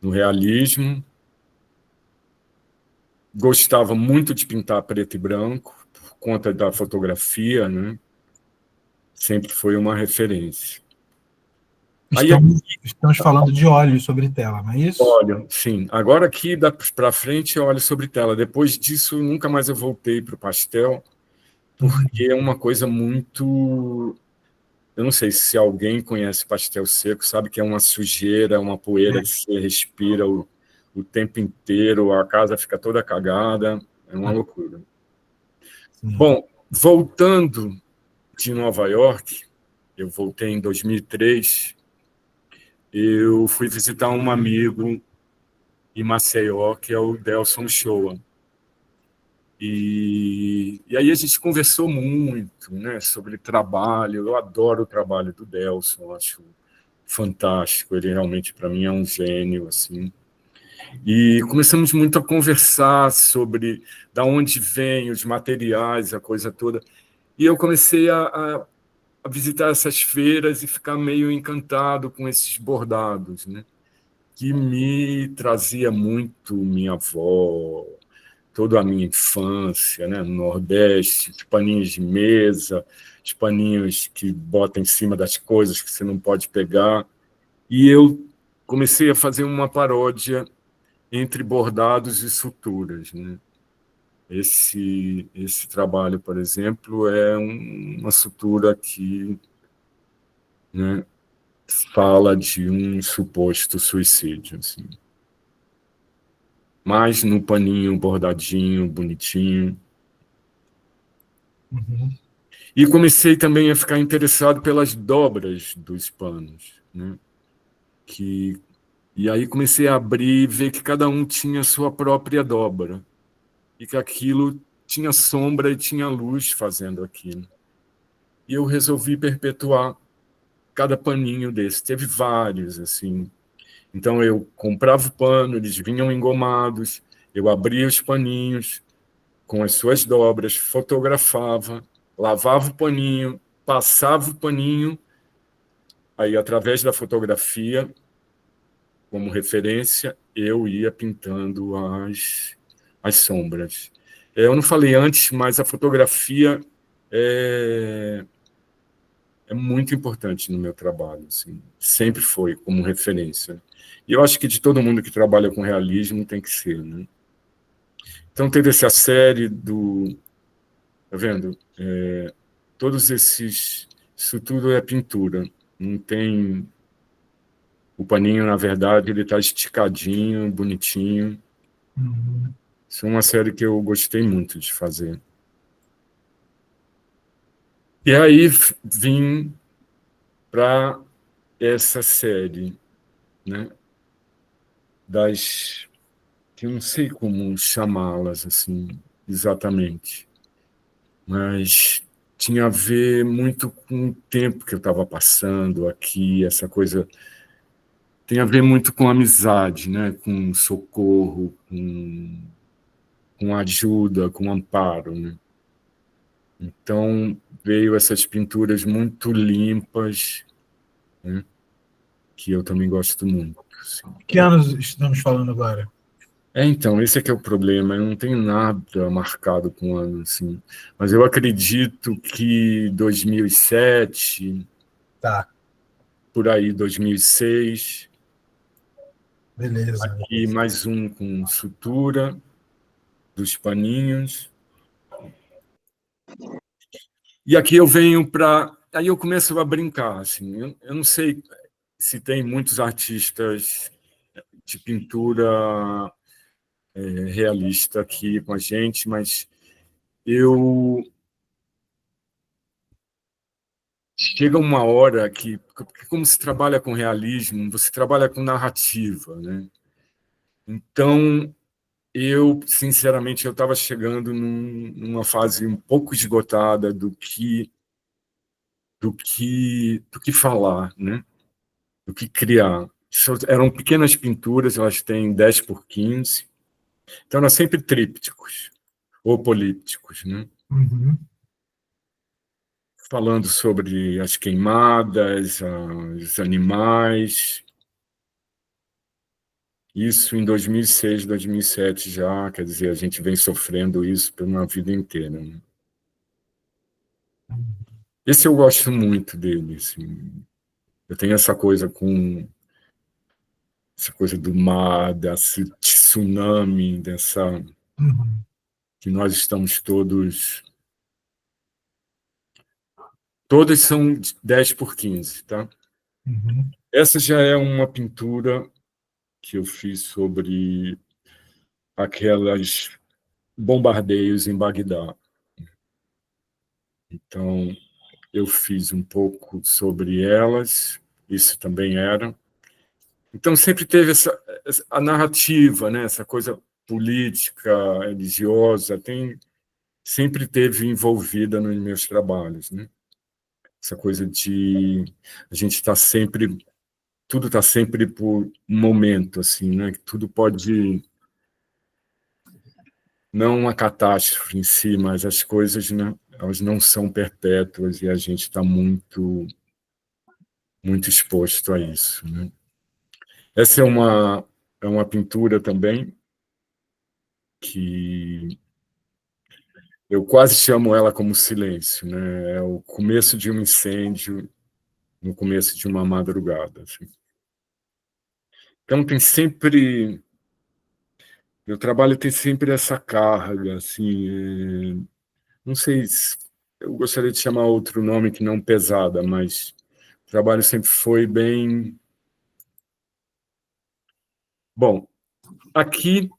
no realismo. Gostava muito de pintar preto e branco, por conta da fotografia, né? Sempre foi uma referência. Aí, Estamos falando de óleo sobre tela, não é isso? olha, sim, agora aqui para frente eu olho sobre tela. Depois disso, nunca mais eu voltei para o pastel, porque é uma coisa muito... Eu não sei se alguém conhece pastel seco, sabe que é uma sujeira, uma poeira que você respira o tempo inteiro, a casa fica toda cagada, é uma loucura. Sim. Bom, voltando de Nova York, eu voltei em 2003, eu fui visitar um amigo em Maceió, que é o Delson Shoa. E aí a gente conversou muito, né, sobre trabalho. Eu adoro o trabalho do Delson, acho fantástico. Ele realmente, para mim, é um gênio, assim. E começamos muito a conversar sobre da onde vêm os materiais, a coisa toda. E eu comecei a visitar essas feiras e ficar meio encantado com esses bordados, né, que me trazia muito minha avó, toda a minha infância, né, no Nordeste, os paninhos de mesa, os paninhos que botam em cima das coisas que você não pode pegar. E eu comecei a fazer uma paródia entre bordados e suturas, né? Esse trabalho, por exemplo, é uma sutura que, né, fala de um suposto suicídio, assim. Mas no paninho bordadinho, bonitinho. Uhum. E comecei também a ficar interessado pelas dobras dos panos, né? E aí comecei a abrir e ver que cada um tinha sua própria dobra, e que aquilo tinha sombra e tinha luz fazendo aquilo. E eu resolvi perpetuar cada paninho desse. Teve vários, assim. Então eu comprava o pano, eles vinham engomados, eu abria os paninhos com as suas dobras, fotografava, lavava o paninho, passava o paninho, aí através da fotografia, como referência, eu ia pintando as sombras. Eu não falei antes, mas a fotografia é muito importante no meu trabalho, assim. Sempre foi como referência. E eu acho que de todo mundo que trabalha com realismo tem que ser, né? Então teve essa série do... Tá vendo? Todos esses... Isso tudo é pintura. Não tem... O paninho, na verdade, ele está esticadinho, bonitinho. Uhum. Isso é uma série que eu gostei muito de fazer. E aí vim para essa série, né? Das... que eu não sei como chamá-las assim, exatamente, mas tinha a ver muito com o tempo que eu estava passando aqui, essa coisa tem a ver muito com amizade, né? Com socorro, com ajuda, com amparo, né? Então veio essas pinturas muito limpas, né? Que eu também gosto muito. Assim. Que anos estamos falando agora? Então, esse é que é o problema. Eu não tenho nada marcado com ano, assim. Mas eu acredito que 2007, Tá, por aí 2006, beleza. e mais um com sutura dos paninhos. E aqui eu venho para... Aí eu começo a brincar, assim. Eu não sei se tem muitos artistas de pintura realista aqui com a gente, mas eu... Chega uma hora que, como se trabalha com realismo, você trabalha com narrativa, né? Então, sinceramente, eu estava chegando numa fase um pouco esgotada do que falar, né? Do que criar. Eram pequenas pinturas, elas têm 10 por 15, então eram sempre trípticos ou polípticos, né? Uhum. Falando sobre as queimadas, os animais. Isso em 2006, 2007 já, quer dizer, a gente vem sofrendo isso por uma vida inteira, né? Esse eu gosto muito dele, assim. Eu tenho essa coisa do mar, desse tsunami, Uhum. que nós estamos todas são 10 por 15, tá? Uhum. Essa já é uma pintura que eu fiz sobre aquelas bombardeios em Bagdá. Então, eu fiz um pouco sobre elas, isso também era. Então, sempre teve a narrativa, né? Essa coisa política, religiosa, sempre teve envolvida nos meus trabalhos, né? Essa coisa de a gente está sempre, tudo está sempre por um momento, assim, né? Que tudo pode, não uma catástrofe em si, mas as coisas, né? Elas não são perpétuas e a gente está muito exposto a isso, né? Essa é uma pintura também que eu quase chamo ela como silêncio, né? É o começo de um incêndio, no começo de uma madrugada, assim. Então tem sempre, meu trabalho tem sempre essa carga, assim, não sei, eu gostaria de chamar outro nome que não pesada, mas o trabalho sempre foi bem bom. Aqui,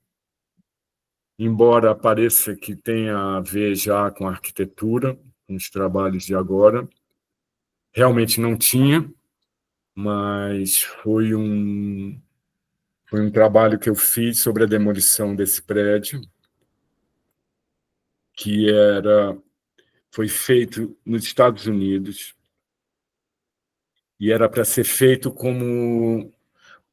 embora pareça que tenha a ver já com a arquitetura, com os trabalhos de agora, realmente não tinha, mas foi um trabalho que eu fiz sobre a demolição desse prédio, que foi feito nos Estados Unidos e era para ser feito como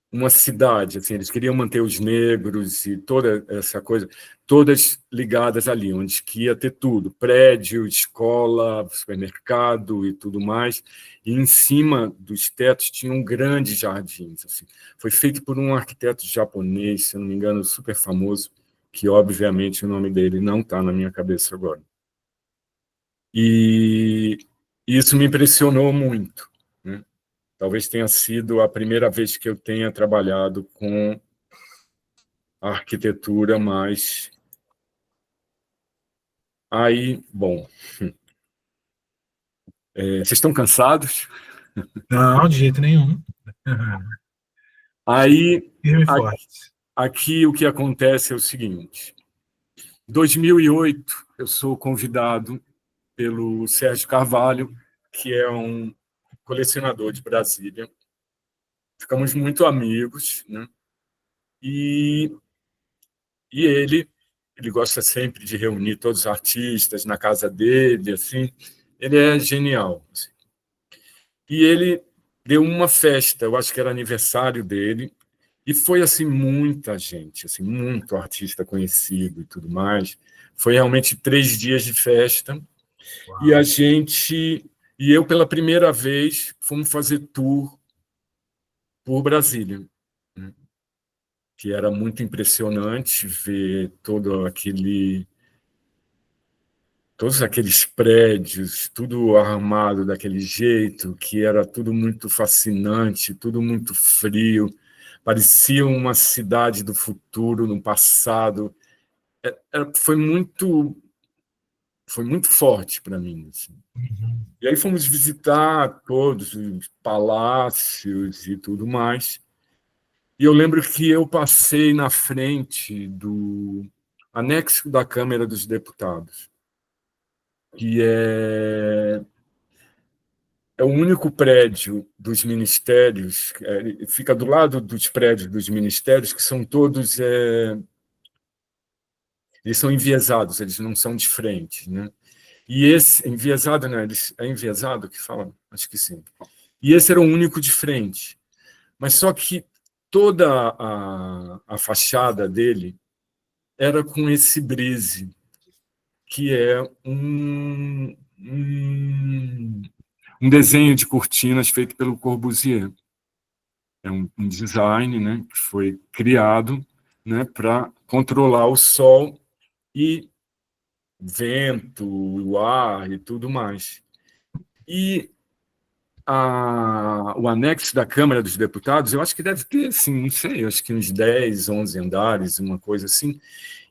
uma cidade, assim, eles queriam manter os negros e toda essa coisa, todas ligadas ali, onde que ia ter tudo, prédio, escola, supermercado e tudo mais, e em cima dos tetos tinham grandes jardins. Assim. Foi feito por um arquiteto japonês, se não me engano, super famoso, que obviamente o nome dele não está na minha cabeça agora. E isso me impressionou muito, né? Talvez tenha sido a primeira vez que eu tenha trabalhado com a arquitetura, mas aí, bom, vocês estão cansados? Não, de jeito nenhum. Uhum. Aí, Firme e a- forte. aqui o que acontece é o seguinte: em 2008, eu sou convidado pelo Sérgio Carvalho, que é um colecionador de Brasília. Ficamos muito amigos, né? E ele gosta sempre de reunir todos os artistas na casa dele, assim. Ele é genial, assim. E ele deu uma festa, eu acho que era aniversário dele, e foi assim muita gente, assim, muito artista conhecido e tudo mais. Foi realmente 3 dias de festa, e Uau. eu pela primeira vez fomos fazer tour por Brasília, né? Que era muito impressionante ver todos aqueles prédios, tudo armado daquele jeito, que era tudo muito fascinante, tudo muito frio, parecia uma cidade do futuro, no passado. Foi muito forte para mim, assim. Uhum. E aí fomos visitar todos os palácios e tudo mais. E eu lembro que eu passei na frente do anexo da Câmara dos Deputados, que é o único prédio dos ministérios, fica do lado dos prédios dos ministérios, que são todos Eles são enviesados, eles não são de frente, né? E esse enviesado, né? É enviesado que fala? Acho que sim. E esse era o único de frente. Mas só que toda a fachada dele era com esse brise, que é um desenho de cortinas feito pelo Corbusier. É um design, né, que foi criado, né, para controlar o sol e vento, o ar e tudo mais. E o anexo da Câmara dos Deputados, eu acho que deve ter, assim, não sei, acho que uns 10, 11 andares, uma coisa assim,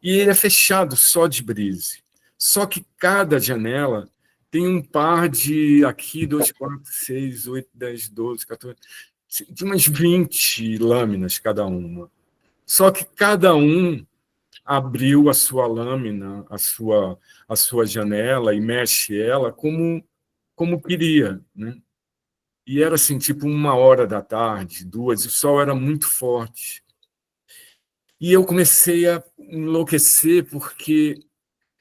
e ele é fechado só de brise. Só que cada janela tem um par de, aqui, 2, 4, 6, 8, 10, 12, 14, de umas 20 lâminas cada uma. Só que cada um abriu a sua lâmina, a sua janela e mexe ela como queria, né? E era assim, tipo 1 hora da tarde, 2, e o sol era muito forte. E eu comecei a enlouquecer, porque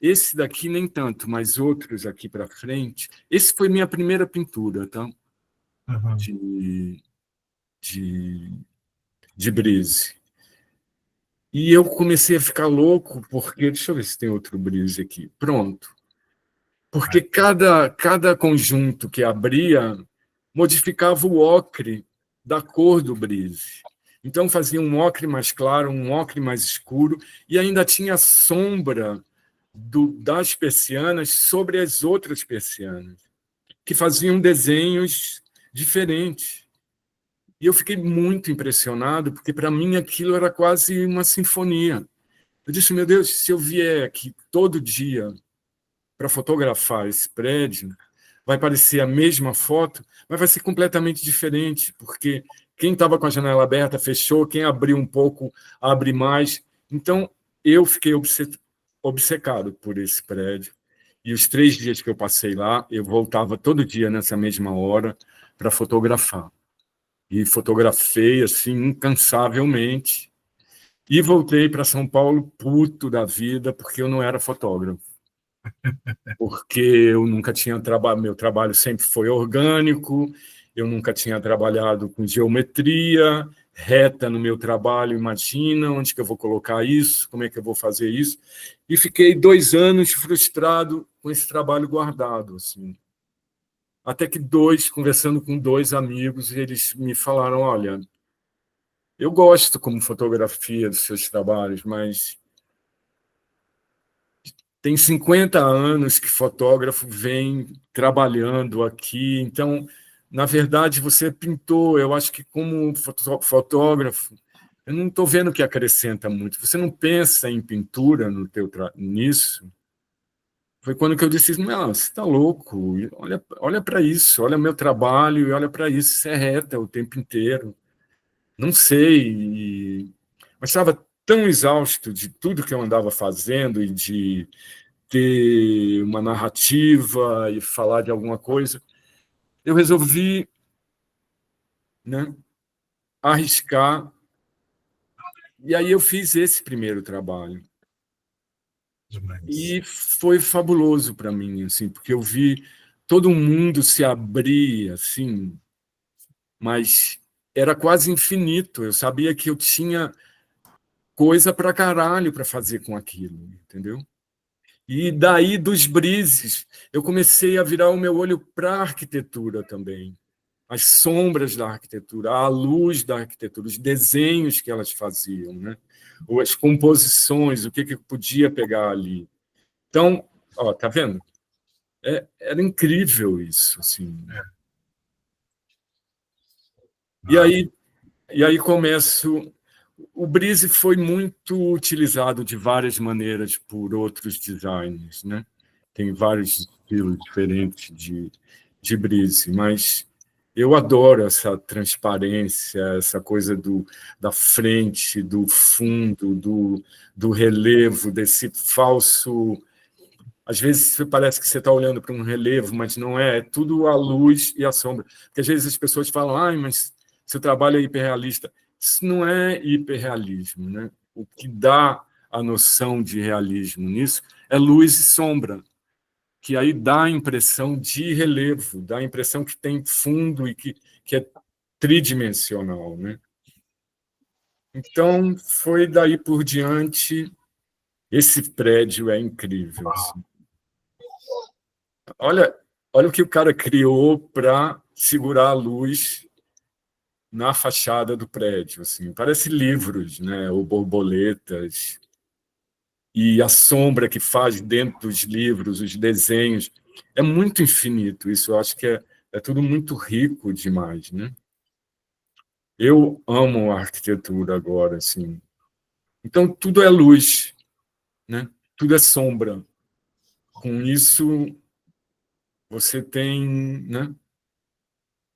esse daqui nem tanto, mas outros aqui para frente. Esse foi minha primeira pintura, tá? Uhum. De brise. E eu comecei a ficar louco, porque... Deixa eu ver se tem outro brise aqui. Pronto. Porque cada conjunto que abria modificava o ocre da cor do brise. Então, fazia um ocre mais claro, um ocre mais escuro, e ainda tinha sombra das persianas sobre as outras persianas, que faziam desenhos diferentes. E eu fiquei muito impressionado, porque, para mim, aquilo era quase uma sinfonia. Eu disse, meu Deus, se eu vier aqui todo dia para fotografar esse prédio, vai parecer a mesma foto, mas vai ser completamente diferente, porque quem estava com a janela aberta fechou, quem abriu um pouco abre mais. Então, eu fiquei obcecado por esse prédio. E os 3 dias que eu passei lá, eu voltava todo dia nessa mesma hora para fotografar. E fotografei assim incansavelmente. E voltei para São Paulo puto da vida, porque eu não era fotógrafo. Porque eu nunca tinha trabalhado, meu trabalho sempre foi orgânico, eu nunca tinha trabalhado com geometria, reta no meu trabalho, imagina onde que eu vou colocar isso, como é que eu vou fazer isso. E fiquei 2 anos frustrado com esse trabalho guardado, assim. Até que conversando com 2 amigos, eles me falaram, olha, eu gosto como fotografia dos seus trabalhos, mas tem 50 anos que fotógrafo vem trabalhando aqui, então, na verdade, você é pintor, eu acho que como fotógrafo, eu não estou vendo que acrescenta muito. Você não pensa em pintura nisso? Foi quando que eu disse, não, você está louco, olha para isso, olha meu trabalho e olha para isso, isso é reta o tempo inteiro. Não sei, mas estava tão exausto de tudo que eu andava fazendo e de ter uma narrativa e falar de alguma coisa, eu resolvi, né, arriscar, e aí eu fiz esse primeiro trabalho. E foi fabuloso para mim, assim, porque eu vi todo mundo se abrir, assim, mas era quase infinito. Eu sabia que eu tinha coisa para caralho para fazer com aquilo, entendeu? E daí, dos brises, eu comecei a virar o meu olho para a arquitetura também. As sombras da arquitetura, a luz da arquitetura, os desenhos que elas faziam, né? Ou as composições, o que eu podia pegar ali. Então, ó, tá vendo? Era incrível isso, assim. E aí começo... O brise foi muito utilizado de várias maneiras por outros designers, né? Tem vários estilos diferentes de brise, mas eu adoro essa transparência, essa coisa da frente, do fundo, do relevo, desse falso... Às vezes parece que você está olhando para um relevo, mas não é tudo a luz e a sombra. Porque às vezes as pessoas falam, mas seu trabalho é hiperrealista. Isso não é hiperrealismo, né? O que dá a noção de realismo nisso, é luz e sombra, que aí dá a impressão de relevo, dá a impressão que tem fundo e que é tridimensional, né? Então, foi daí por diante. Esse prédio é incrível. Assim. Olha o que o cara criou para segurar a luz na fachada do prédio. Assim. Parece livros, né? Ou borboletas. E a sombra que faz dentro dos livros, os desenhos. É muito infinito isso. Eu acho que é tudo muito rico demais. Né? Eu amo a arquitetura agora. Assim. Então, tudo é luz. Né? Tudo é sombra. Com isso, você tem... Né?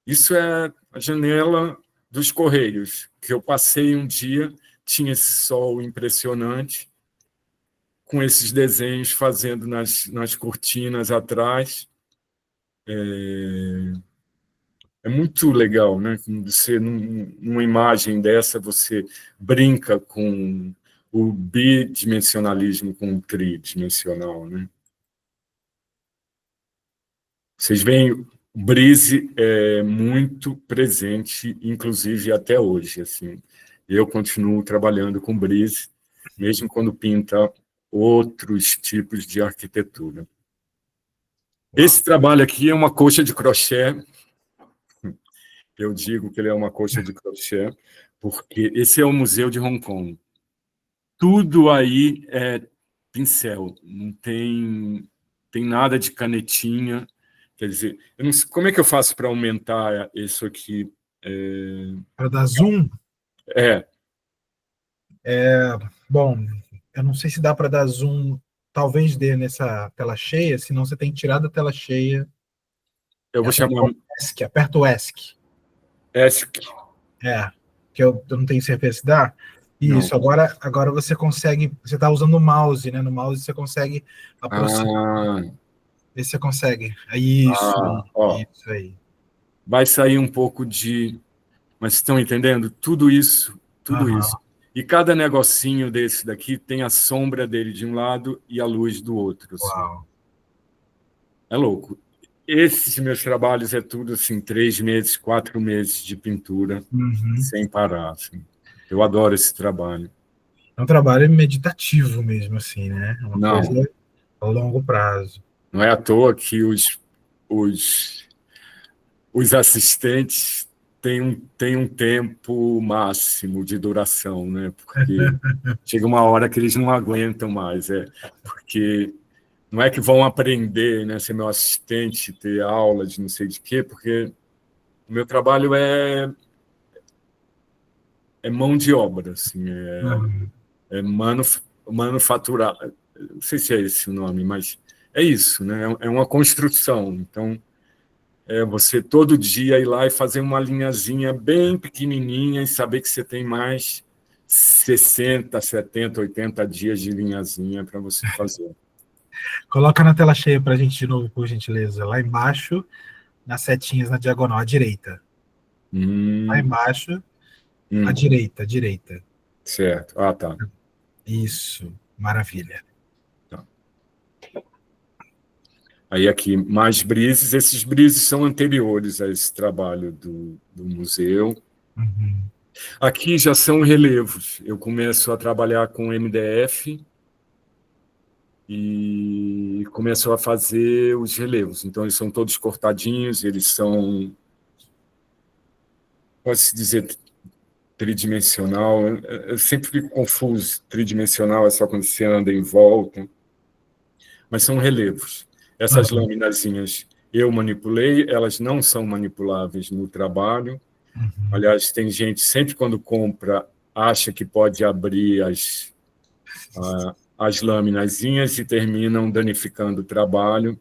Isso é a janela dos Correios, que eu passei um dia, tinha esse sol impressionante, com esses desenhos fazendo nas cortinas atrás. É muito legal, né? Você, numa imagem dessa, você brinca com o bidimensionalismo com o tridimensional, né? Vocês veem, o Brise é muito presente, inclusive até hoje. Assim. Eu continuo trabalhando com Brise, mesmo quando pinta outros tipos de arquitetura. Esse trabalho aqui é uma coxa de crochê. Eu digo que ele é uma coxa de crochê, porque esse é o Museu de Hong Kong. Tudo aí é pincel, não tem nada de canetinha. Quer dizer, eu não sei, como é que eu faço para aumentar isso aqui? Para dar zoom? É, Bom, eu não sei se dá para dar zoom, talvez dê nessa tela cheia, senão você tem que tirar da tela cheia. eu vou chamar Aperta o ESC. ESC. Que eu não tenho certeza se dá. Isso, agora você consegue, você está usando o mouse, né? No mouse você consegue aproximar. Vê se você consegue. Isso aí. Vai sair um pouco de... Mas estão entendendo? Tudo isso. E cada negocinho desse daqui tem a sombra dele de um lado e a luz do outro. Assim. É louco. Esses meus trabalhos é tudo assim, 3 meses, 4 meses de pintura, sem parar. Assim. Eu adoro esse trabalho. É um trabalho meditativo mesmo, assim, né? É uma coisa a longo prazo. Não é à toa que os assistentes têm um tempo máximo de duração, né? Porque chega uma hora que eles não aguentam mais. Porque não é que vão aprender, né, ser meu assistente, ter aula de não sei de quê, porque o meu trabalho é mão de obra, assim, é manufaturar. Não sei se é esse o nome, mas é isso, né? É uma construção. Então, você todo dia ir lá e fazer uma linhazinha bem pequenininha e saber que você tem mais 60, 70, 80 dias de linhazinha para você fazer. Coloca na tela cheia para a gente de novo, por gentileza. Lá embaixo, nas setinhas na diagonal, à direita. Lá embaixo, à direita. Certo. Tá. Isso, maravilha. Tá. Aí aqui, mais brises. Esses brises são anteriores a esse trabalho do museu. Aqui já são relevos. Eu começo a trabalhar com MDF e começo a fazer os relevos. Então, eles são todos cortadinhos, eles são, pode-se dizer, tridimensional. Eu sempre fico confuso. Tridimensional é só quando você anda em volta. Mas são relevos. Essas laminazinhas eu manipulei, elas não são manipuláveis no trabalho. Aliás, tem gente, sempre quando compra, acha que pode abrir as laminazinhas e terminam danificando o trabalho,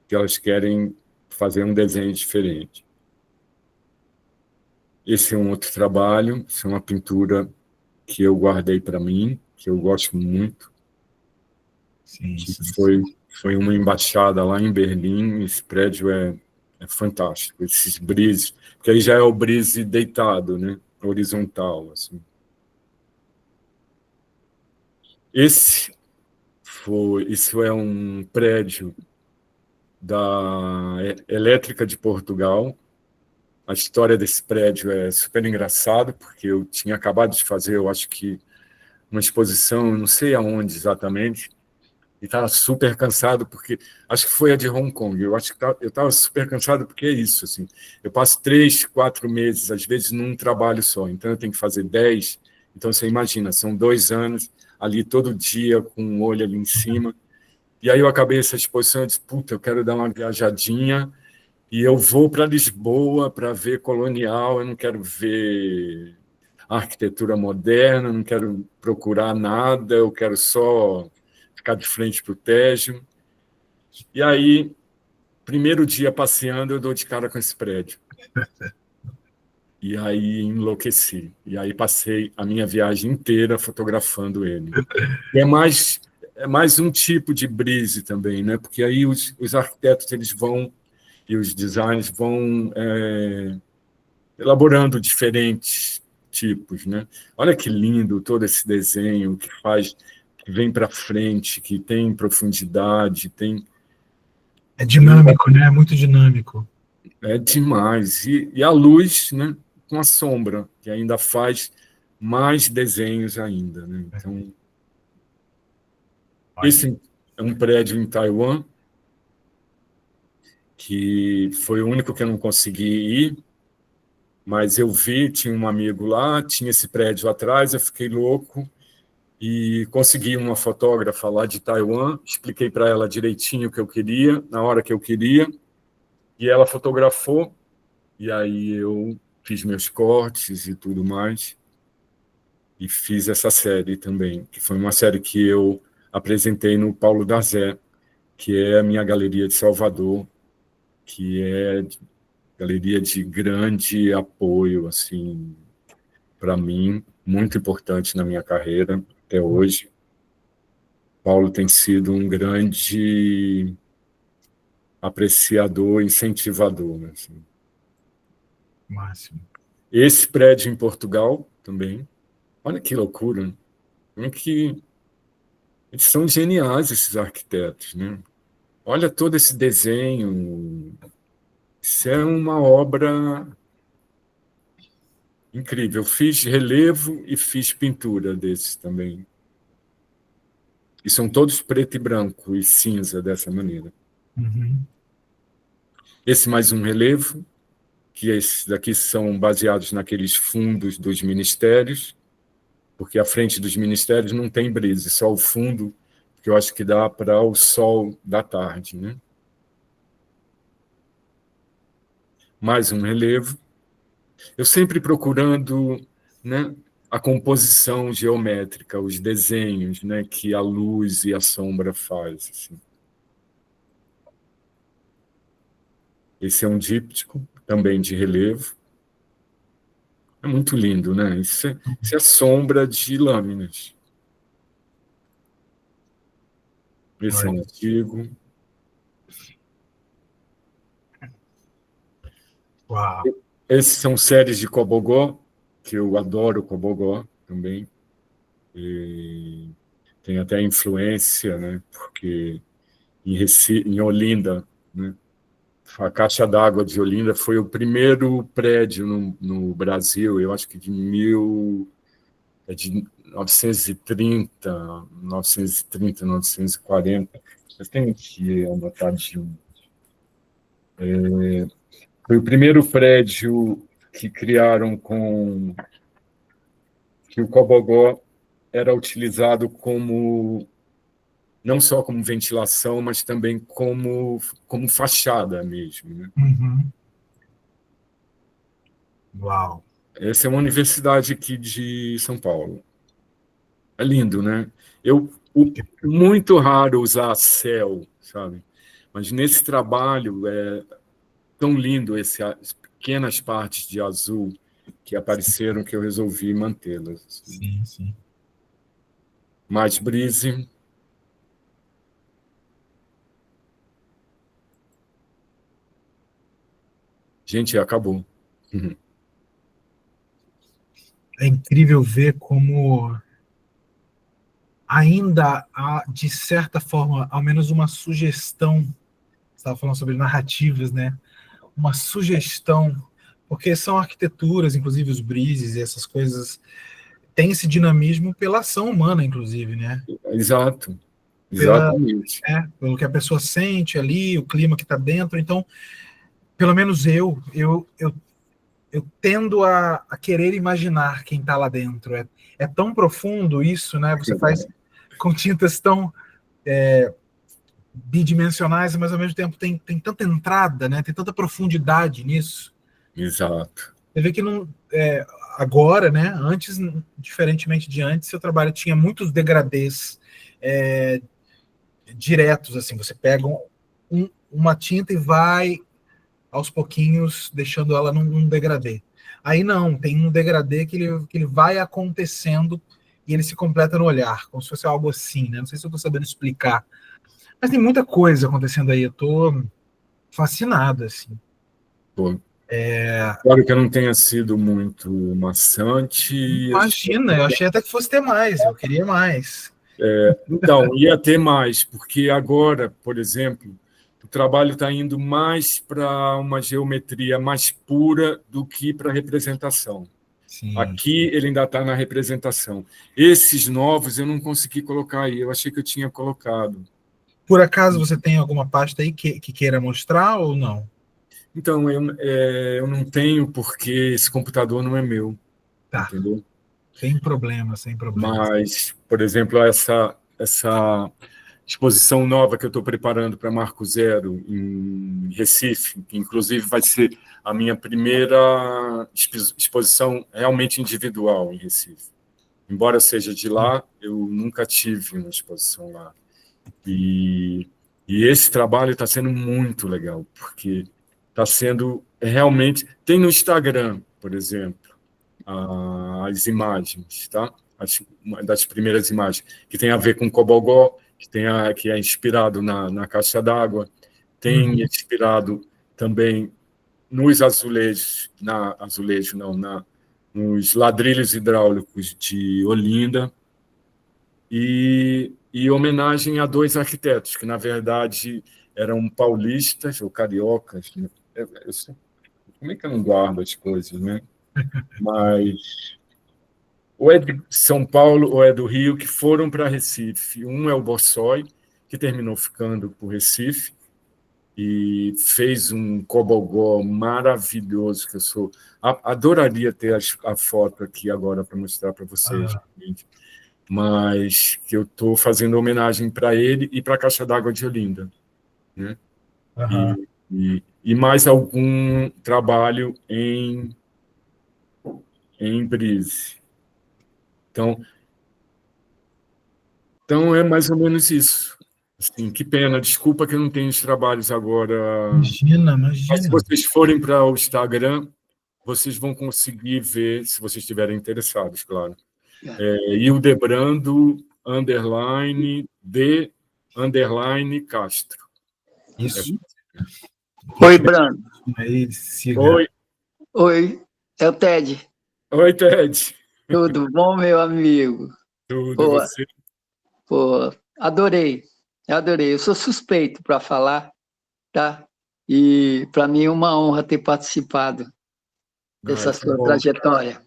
que elas querem fazer um desenho diferente. Esse é um outro trabalho, essa é uma pintura que eu guardei para mim, que eu gosto muito. Sim. Foi uma embaixada lá em Berlim. Esse prédio é fantástico, esses brises, porque aí já é o brise deitado, né? Horizontal. Assim. Isso é um prédio da Elétrica de Portugal. A história desse prédio é super engraçada, porque eu tinha acabado de fazer, eu acho que, uma exposição, não sei aonde exatamente, e estava super cansado, porque acho que foi a de Hong Kong. Eu acho que eu estava super cansado, porque é isso. Assim, eu passo 3, 4 meses, às vezes, num trabalho só, então eu tenho que fazer 10. Então, você imagina, são 2 anos ali todo dia, com o olho ali em cima. E aí eu acabei essa exposição e disse, puta, eu quero dar uma viajadinha e eu vou para Lisboa para ver colonial, eu não quero ver arquitetura moderna, não quero procurar nada, eu quero só ficar de frente para o Tejo. E aí, primeiro dia passeando, eu dou de cara com esse prédio. E aí enlouqueci. E aí passei a minha viagem inteira fotografando ele. E é mais um tipo de brise também, né? Porque aí os arquitetos eles vão e os designers vão elaborando diferentes tipos, né? Olha que lindo todo esse desenho que vem para frente, que tem profundidade, tem É dinâmico, né? É muito dinâmico. é demais. E a luz, né? Com a sombra, que ainda faz mais desenhos ainda, né? Então, esse é um prédio em Taiwan que foi o único que eu não consegui ir, mas eu vi, tinha um amigo lá, tinha esse prédio atrás, eu fiquei louco e consegui uma fotógrafa lá de Taiwan, expliquei para ela direitinho o que eu queria, na hora que eu queria, e ela fotografou, e aí eu fiz meus cortes e tudo mais, e fiz essa série também, que foi uma série que eu apresentei no Paulo da Zé, que é a minha galeria de Salvador, que é galeria de grande apoio, assim, para mim, muito importante na minha carreira até hoje. Paulo tem sido um grande apreciador, incentivador. Assim. Máximo. Esse prédio em Portugal também. Olha que loucura. Né? Como que eles são geniais, esses arquitetos. Né? Olha todo esse desenho. Isso é uma obra incrível. Eu fiz relevo e fiz pintura desses também. E são todos preto e branco e cinza dessa maneira. Uhum. Esse mais um relevo, que esses daqui são baseados naqueles fundos dos ministérios, porque a frente dos ministérios não tem brise, só o fundo, que eu acho que dá para o sol da tarde. Né? Mais um relevo. Eu sempre procurando, né, a composição geométrica, os desenhos, né, que a luz e a sombra faz. Assim. Esse é um díptico, também de relevo. É muito lindo, né? Isso é sombra de lâminas. Esse é um antigo. Uau. Esses são séries de Cobogó, que eu adoro Cobogó também. E tem até influência, né? Porque em Olinda, né? A Caixa d'Água de Olinda foi o primeiro prédio no Brasil, eu acho que de 930, 940. Eu tenho que anotar de um. Foi o primeiro prédio que criaram que o Cobogó era utilizado como não só como ventilação, mas também como fachada mesmo. Né? Uhum. Uau. Essa é uma universidade aqui de São Paulo. É lindo, né? Muito raro usar céu, sabe? Mas nesse trabalho é tão lindo as pequenas partes de azul que apareceram que eu resolvi mantê-las. Sim, sim. Mais brise. Gente, acabou. É incrível ver como ainda há, de certa forma, ao menos uma sugestão, você estava falando sobre narrativas, né? Uma sugestão, porque são arquiteturas, inclusive os brises e essas coisas, têm esse dinamismo pela ação humana, inclusive, né? Exato, Pela, exatamente. pelo que a pessoa sente ali, o clima que está dentro. Então, pelo menos eu tendo a querer imaginar quem está lá dentro. É tão profundo isso, né? Você faz com tintas tão bidimensionais, mas ao mesmo tempo tem tanta entrada, né? Tem tanta profundidade nisso. Exato. Você vê que não, agora, né? Antes, diferentemente de antes, seu trabalho tinha muitos degradês diretos, assim. Você pega uma tinta e vai aos pouquinhos deixando ela num degradê. Aí não, tem um degradê que ele vai acontecendo e ele se completa no olhar, como se fosse algo assim, né? Não sei se eu estou sabendo explicar, mas tem muita coisa acontecendo aí. Eu estou fascinado, assim. Pô, claro que eu não tenha sido muito maçante. Imagina, eu achei até que fosse ter mais, eu queria mais. Então, ia ter mais, porque agora, por exemplo, o trabalho está indo mais para uma geometria mais pura do que para representação. Sim. Aqui ele ainda está na representação. Esses novos eu não consegui colocar aí, eu achei que eu tinha colocado. Por acaso você tem alguma pasta aí que queira mostrar ou não? Então, eu não tenho, porque esse computador não é meu. Tá. Entendeu? Sem problema, sem problema. Mas, por exemplo, essa exposição nova que eu estou preparando para Marco Zero, em Recife, que inclusive vai ser a minha primeira exposição realmente individual em Recife. Embora seja de lá, eu nunca tive uma exposição lá. E esse trabalho está sendo muito legal, porque está sendo realmente... Tem no Instagram, por exemplo, as imagens, tá? Uma das primeiras imagens, que tem a ver com Cobogó, que é inspirado na caixa d'água, tem inspirado também nos azulejos, nos ladrilhos hidráulicos de Olinda, e homenagem a dois arquitetos, que, na verdade, eram paulistas ou cariocas. Né? Como é que eu não guardo as coisas, né? Mas ou é de São Paulo ou é do Rio, que foram para Recife. Um é o Bossói, que terminou ficando por Recife, e fez um cobogó maravilhoso, que eu adoraria ter a foto aqui agora para mostrar para vocês. Mas que eu estou fazendo homenagem para ele e para a Caixa d'Água de Olinda. Né? E mais algum trabalho em Brise. Então é mais ou menos isso. Assim, que pena, desculpa que eu não tenho os trabalhos agora. Imagina. Mas se vocês forem para o Instagram, vocês vão conseguir ver, se vocês estiverem interessados, claro. Hildebrando _D_Castro. Isso. Oi, Brando. Oi, é o Ted. Oi, Ted. Tudo bom, meu amigo? Tudo, e você? Pô, adorei. Eu sou suspeito para falar, tá? E para mim é uma honra ter participado dessa sua trajetória.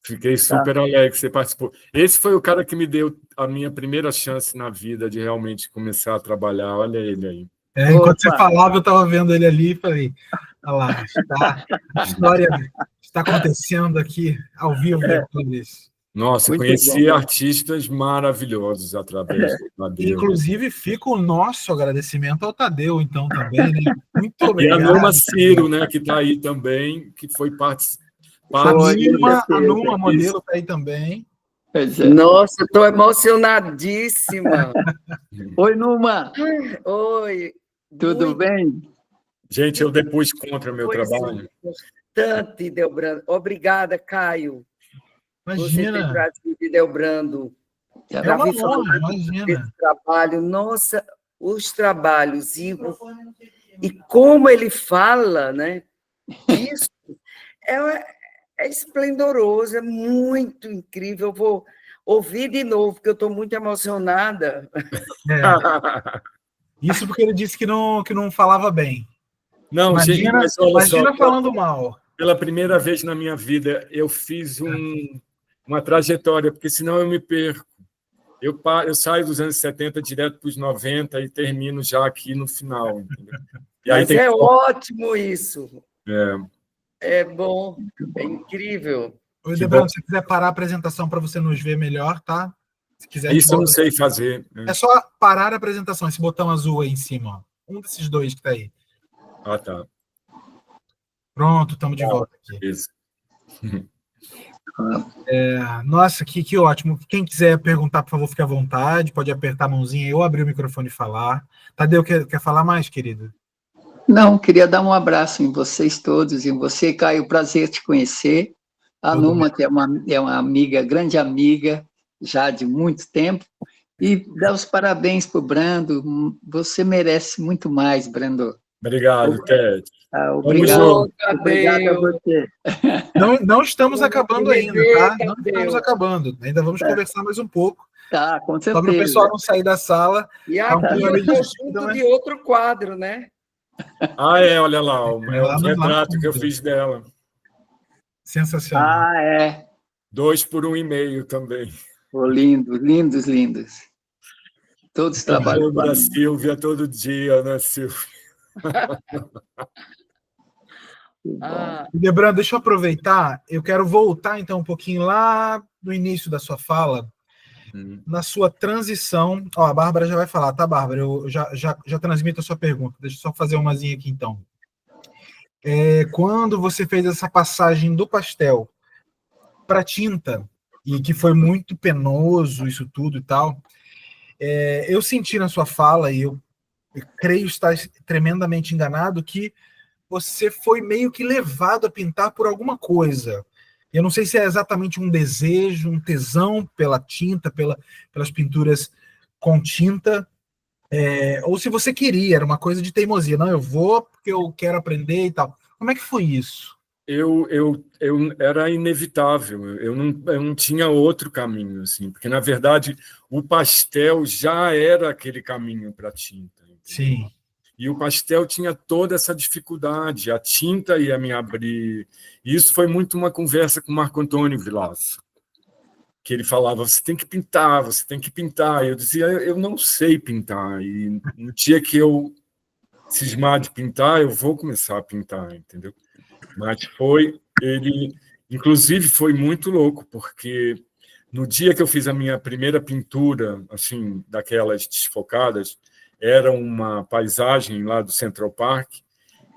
Fiquei super alegre que você participou. Esse foi o cara que me deu a minha primeira chance na vida de realmente começar a trabalhar. Olha ele aí. Enquanto você falava, eu estava vendo ele ali e falei, olha lá, a história está acontecendo aqui ao vivo. Nossa, muito conheci bom. Artistas maravilhosos através do Tadeu. Inclusive, fica o nosso agradecimento ao Tadeu, então, também, né? Muito obrigado. E a Numa Ciro, né, que está aí também, que foi participante. A Numa modelo está aí também. Nossa, estou emocionadíssima. Oi, Numa. Oi. Tudo bem? Gente, eu depois contra meu trabalho. Importante, Delbrando. Obrigada, Caio. Imagina. Você ter trazido Delbrando. É uma honra, imagina. Trabalho. Nossa, os trabalhos e como ele fala, né? Isso é esplendoroso, é muito incrível. ouvir de novo, porque eu estou muito emocionada. É, isso porque ele disse que não falava bem. Não, gente, mas olha Imagina só, falando mal. pela primeira vez na minha vida, eu fiz uma trajetória, porque senão eu me perco. Eu saio dos anos 70 direto para os 90 e termino já aqui no final. Entendeu? E aí Mas tem... é ótimo isso. É. É bom, é incrível. Oi, Debrando, se você quiser parar a apresentação para você nos ver melhor, tá? Se quiser, Isso eu não sei fazer. É só parar a apresentação, esse botão azul aí em cima. Ó. Um desses dois que está aí. Ah, tá. Pronto, estamos de volta aqui. Isso. Nossa, que ótimo. Quem quiser perguntar, por favor, fique à vontade. Pode apertar a mãozinha ou abrir o microfone e falar. Tadeu, quer falar mais, querido? Não, queria dar um abraço em vocês todos, em você, Caio, prazer te conhecer. A Numa, que é uma amiga, grande amiga, já de muito tempo, e dar os parabéns para o Brando. Você merece muito mais, Brando. Obrigado, Ted. Obrigado a você. Não estamos acabando ainda, tá? Não estamos acabando. Ainda vamos conversar mais um pouco. Tá, com certeza. Só para o pessoal não sair da sala. E aqui eu estou junto de outro quadro, né? Olha lá, o retrato que eu fiz dela. Sensacional. 2 por 1,5 também. Lindos. Todos trabalham. Da Silvia todo dia, né, Silvia? Debrando, deixa eu aproveitar. Eu quero voltar então um pouquinho lá no início da sua fala, na sua transição. Ó, a Bárbara já vai falar, tá, Bárbara? Eu já transmito a sua pergunta. Deixa eu só fazer umazinha aqui então. Quando você fez essa passagem do pastel para tinta, e que foi muito penoso isso tudo e tal, eu senti na sua fala, e eu creio estar tremendamente enganado, que você foi meio que levado a pintar por alguma coisa. Eu não sei se é exatamente um desejo, um tesão pela tinta, pelas pinturas com tinta, ou se você queria, era uma coisa de teimosia. Não, eu vou porque eu quero aprender e tal. Como é que foi isso? Eu era inevitável, eu não tinha outro caminho, assim, porque, na verdade, o pastel já era aquele caminho para a tinta. Entendeu? Sim. E o pastel tinha toda essa dificuldade, a tinta ia me abrir. E isso foi muito uma conversa com o Marco Antônio Vilaça, que ele falava, você tem que pintar. Eu dizia, eu não sei pintar. E no dia que eu cismar de pintar, eu vou começar a pintar, entendeu? Mas inclusive foi muito louco, porque no dia que eu fiz a minha primeira pintura, assim, daquelas desfocadas, era uma paisagem lá do Central Park,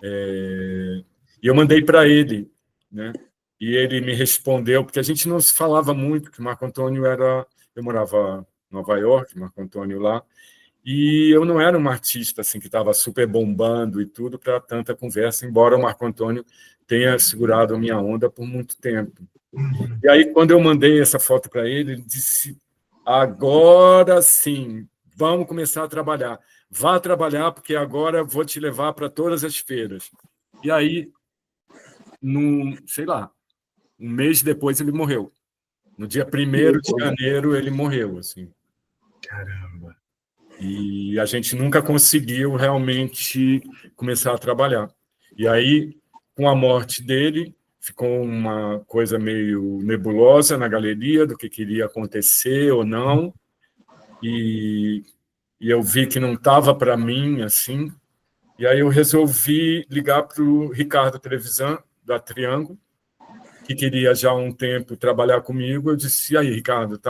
e eu mandei para ele, né? E ele me respondeu, porque a gente não se falava muito, que o Marco Antônio eu morava em Nova York, Marco Antônio lá, e eu não era um artista assim que estava super bombando e tudo para tanta conversa, embora o Marco Antônio tenha segurado a minha onda por muito tempo. E aí, quando eu mandei essa foto para ele, ele disse, agora sim, vamos começar a trabalhar. Vá trabalhar, porque agora eu vou te levar para todas as feiras. E aí, sei lá, um mês depois ele morreu. No dia 1º de janeiro, ele morreu. Assim. Caramba! E a gente nunca conseguiu realmente começar a trabalhar. E aí, com a morte dele, ficou uma coisa meio nebulosa na galeria do que queria acontecer ou não. E eu vi que não estava para mim, assim. E aí eu resolvi ligar para o Ricardo Trevisan, da Triângulo, que queria já há um tempo trabalhar comigo. Eu disse, e aí, Ricardo,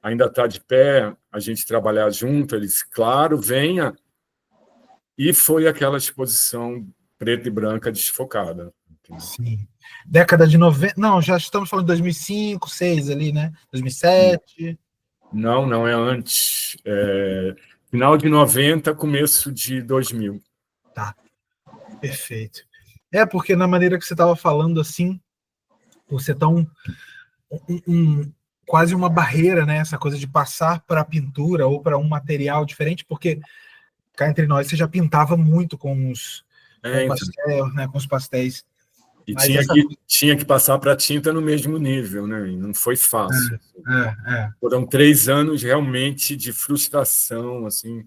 ainda está de pé a gente trabalhar junto? Ele disse, claro, venha. E foi aquela exposição preta e branca desfocada. Sim. Década de 90... Não, já estamos falando de 2005, 2006 ali, né? 2007... Não, é antes. Final de 90, começo de 2000. Tá, perfeito. Porque na maneira que você estava falando, assim, você tá quase uma barreira, né? Essa coisa de passar para a pintura ou para um material diferente, porque cá entre nós você já pintava muito com pastel, né? Com os pastéis. E Mas tinha que passar para a tinta no mesmo nível, né? E não foi fácil. É. Foram 3 anos realmente de frustração, assim.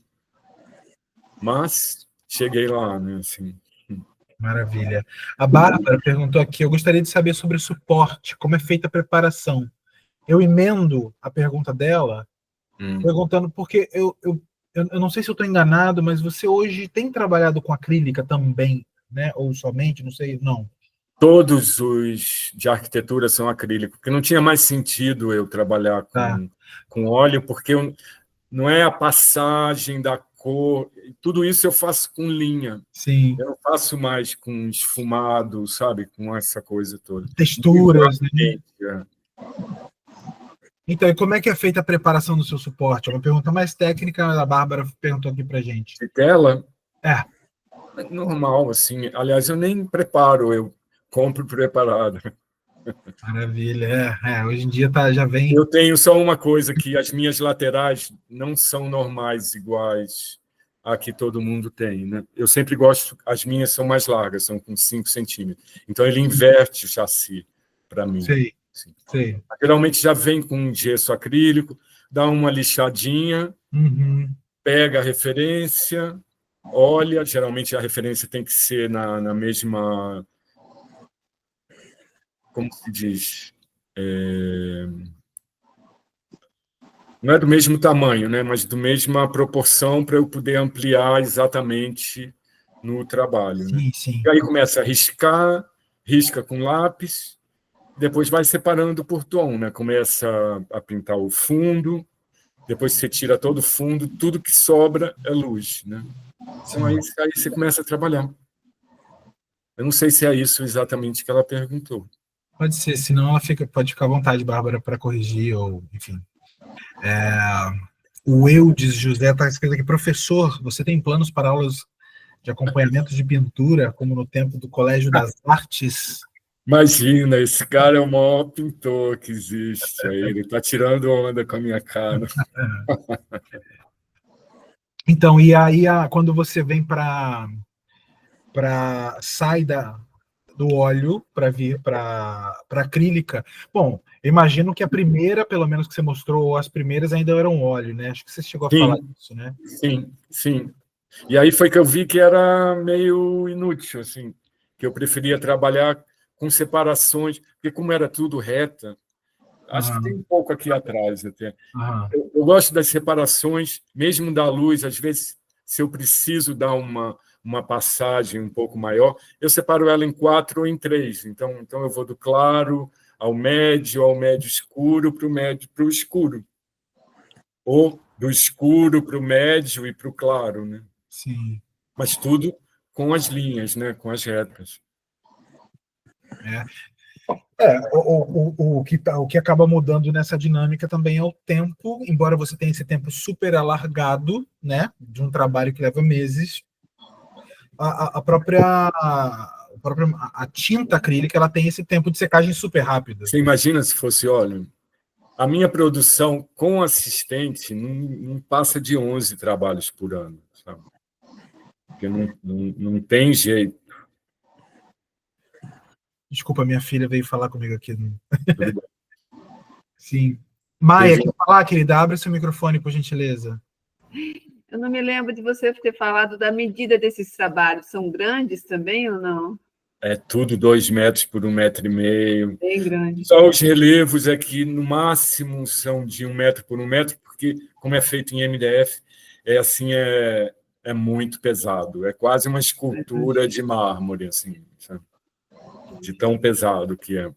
Mas cheguei lá, né? Assim. Maravilha. A Bárbara perguntou aqui, eu gostaria de saber sobre o suporte, como é feita a preparação. Eu emendo a pergunta dela, perguntando, porque eu não sei se eu estou enganado, mas você hoje tem trabalhado com acrílica também, né? Ou somente, não sei, não. Todos os de arquitetura são acrílico, porque não tinha mais sentido eu trabalhar com óleo, porque não é a passagem da cor, tudo isso eu faço com linha. Sim. Eu não faço mais com esfumado, sabe? Com essa coisa toda. Texturas, né? É. Então, e como é que é feita a preparação do seu suporte? É uma pergunta mais técnica, a Bárbara perguntou aqui pra gente. De tela? É normal, assim. Aliás, eu nem preparo, eu compro preparado. Maravilha. Hoje em dia já vem... Eu tenho só uma coisa, que as minhas laterais não são normais, iguais a que todo mundo tem, né? Eu sempre gosto... As minhas são mais largas, são com 5 centímetros. Então, ele inverte o chassi para mim. Sei. Geralmente já vem com gesso acrílico, dá uma lixadinha, pega a referência, olha, geralmente a referência tem que ser na mesma... Como se diz? Não é do mesmo tamanho, né? Mas da mesma proporção para eu poder ampliar exatamente no trabalho. Né? Sim. E aí começa a riscar, risca com lápis, depois vai separando por tom, né? Começa a pintar o fundo, depois você tira todo o fundo, tudo que sobra é luz. Né? Então aí você começa a trabalhar. Eu não sei se é isso exatamente que ela perguntou. Pode ser, senão ela pode ficar à vontade, Bárbara, para corrigir, ou enfim. O Eudes José está escrito aqui, professor, você tem planos para aulas de acompanhamento de pintura, como no tempo do Colégio das Artes? Imagina, esse cara é o maior pintor que existe. Ele está tirando onda com a minha cara. Então, e aí, quando você vem sai do óleo para vir para acrílica, bom, imagino que a primeira, pelo menos que você mostrou, as primeiras ainda eram óleo, né? Acho que você chegou a falar disso, né? Sim. E aí foi que eu vi que era meio inútil, assim, que eu preferia trabalhar com separações, porque como era tudo reta, acho que tem um pouco aqui atrás até. Eu gosto das separações, mesmo da luz, às vezes, se eu preciso dar uma passagem um pouco maior, eu separo ela em 4 ou em 3. Então eu vou do claro ao médio escuro, para o médio para o escuro. Ou do escuro para o médio e para o claro, né? Sim. Mas tudo com as linhas, né? Com as retas. O que acaba mudando nessa dinâmica também é o tempo, embora você tenha esse tempo super alargado, né, de um trabalho que leva meses, a tinta acrílica ela tem esse tempo de secagem super rápido. Você imagina se fosse óleo? A minha produção com assistente não passa de 11 trabalhos por ano, sabe? Porque não tem jeito. Desculpa, minha filha veio falar comigo aqui. Sim. Maia, quer falar, querida? Abre seu microfone, por gentileza. Eu não me lembro de você ter falado da medida desses trabalhos. São grandes também ou não? É tudo 2 metros por 1,5 metro. Bem grande. Só os relevos aqui, no máximo, são de 1 metro por 1 metro, porque, como é feito em MDF, é muito pesado. É quase uma escultura de mármore, assim, sabe? De tão pesado que é.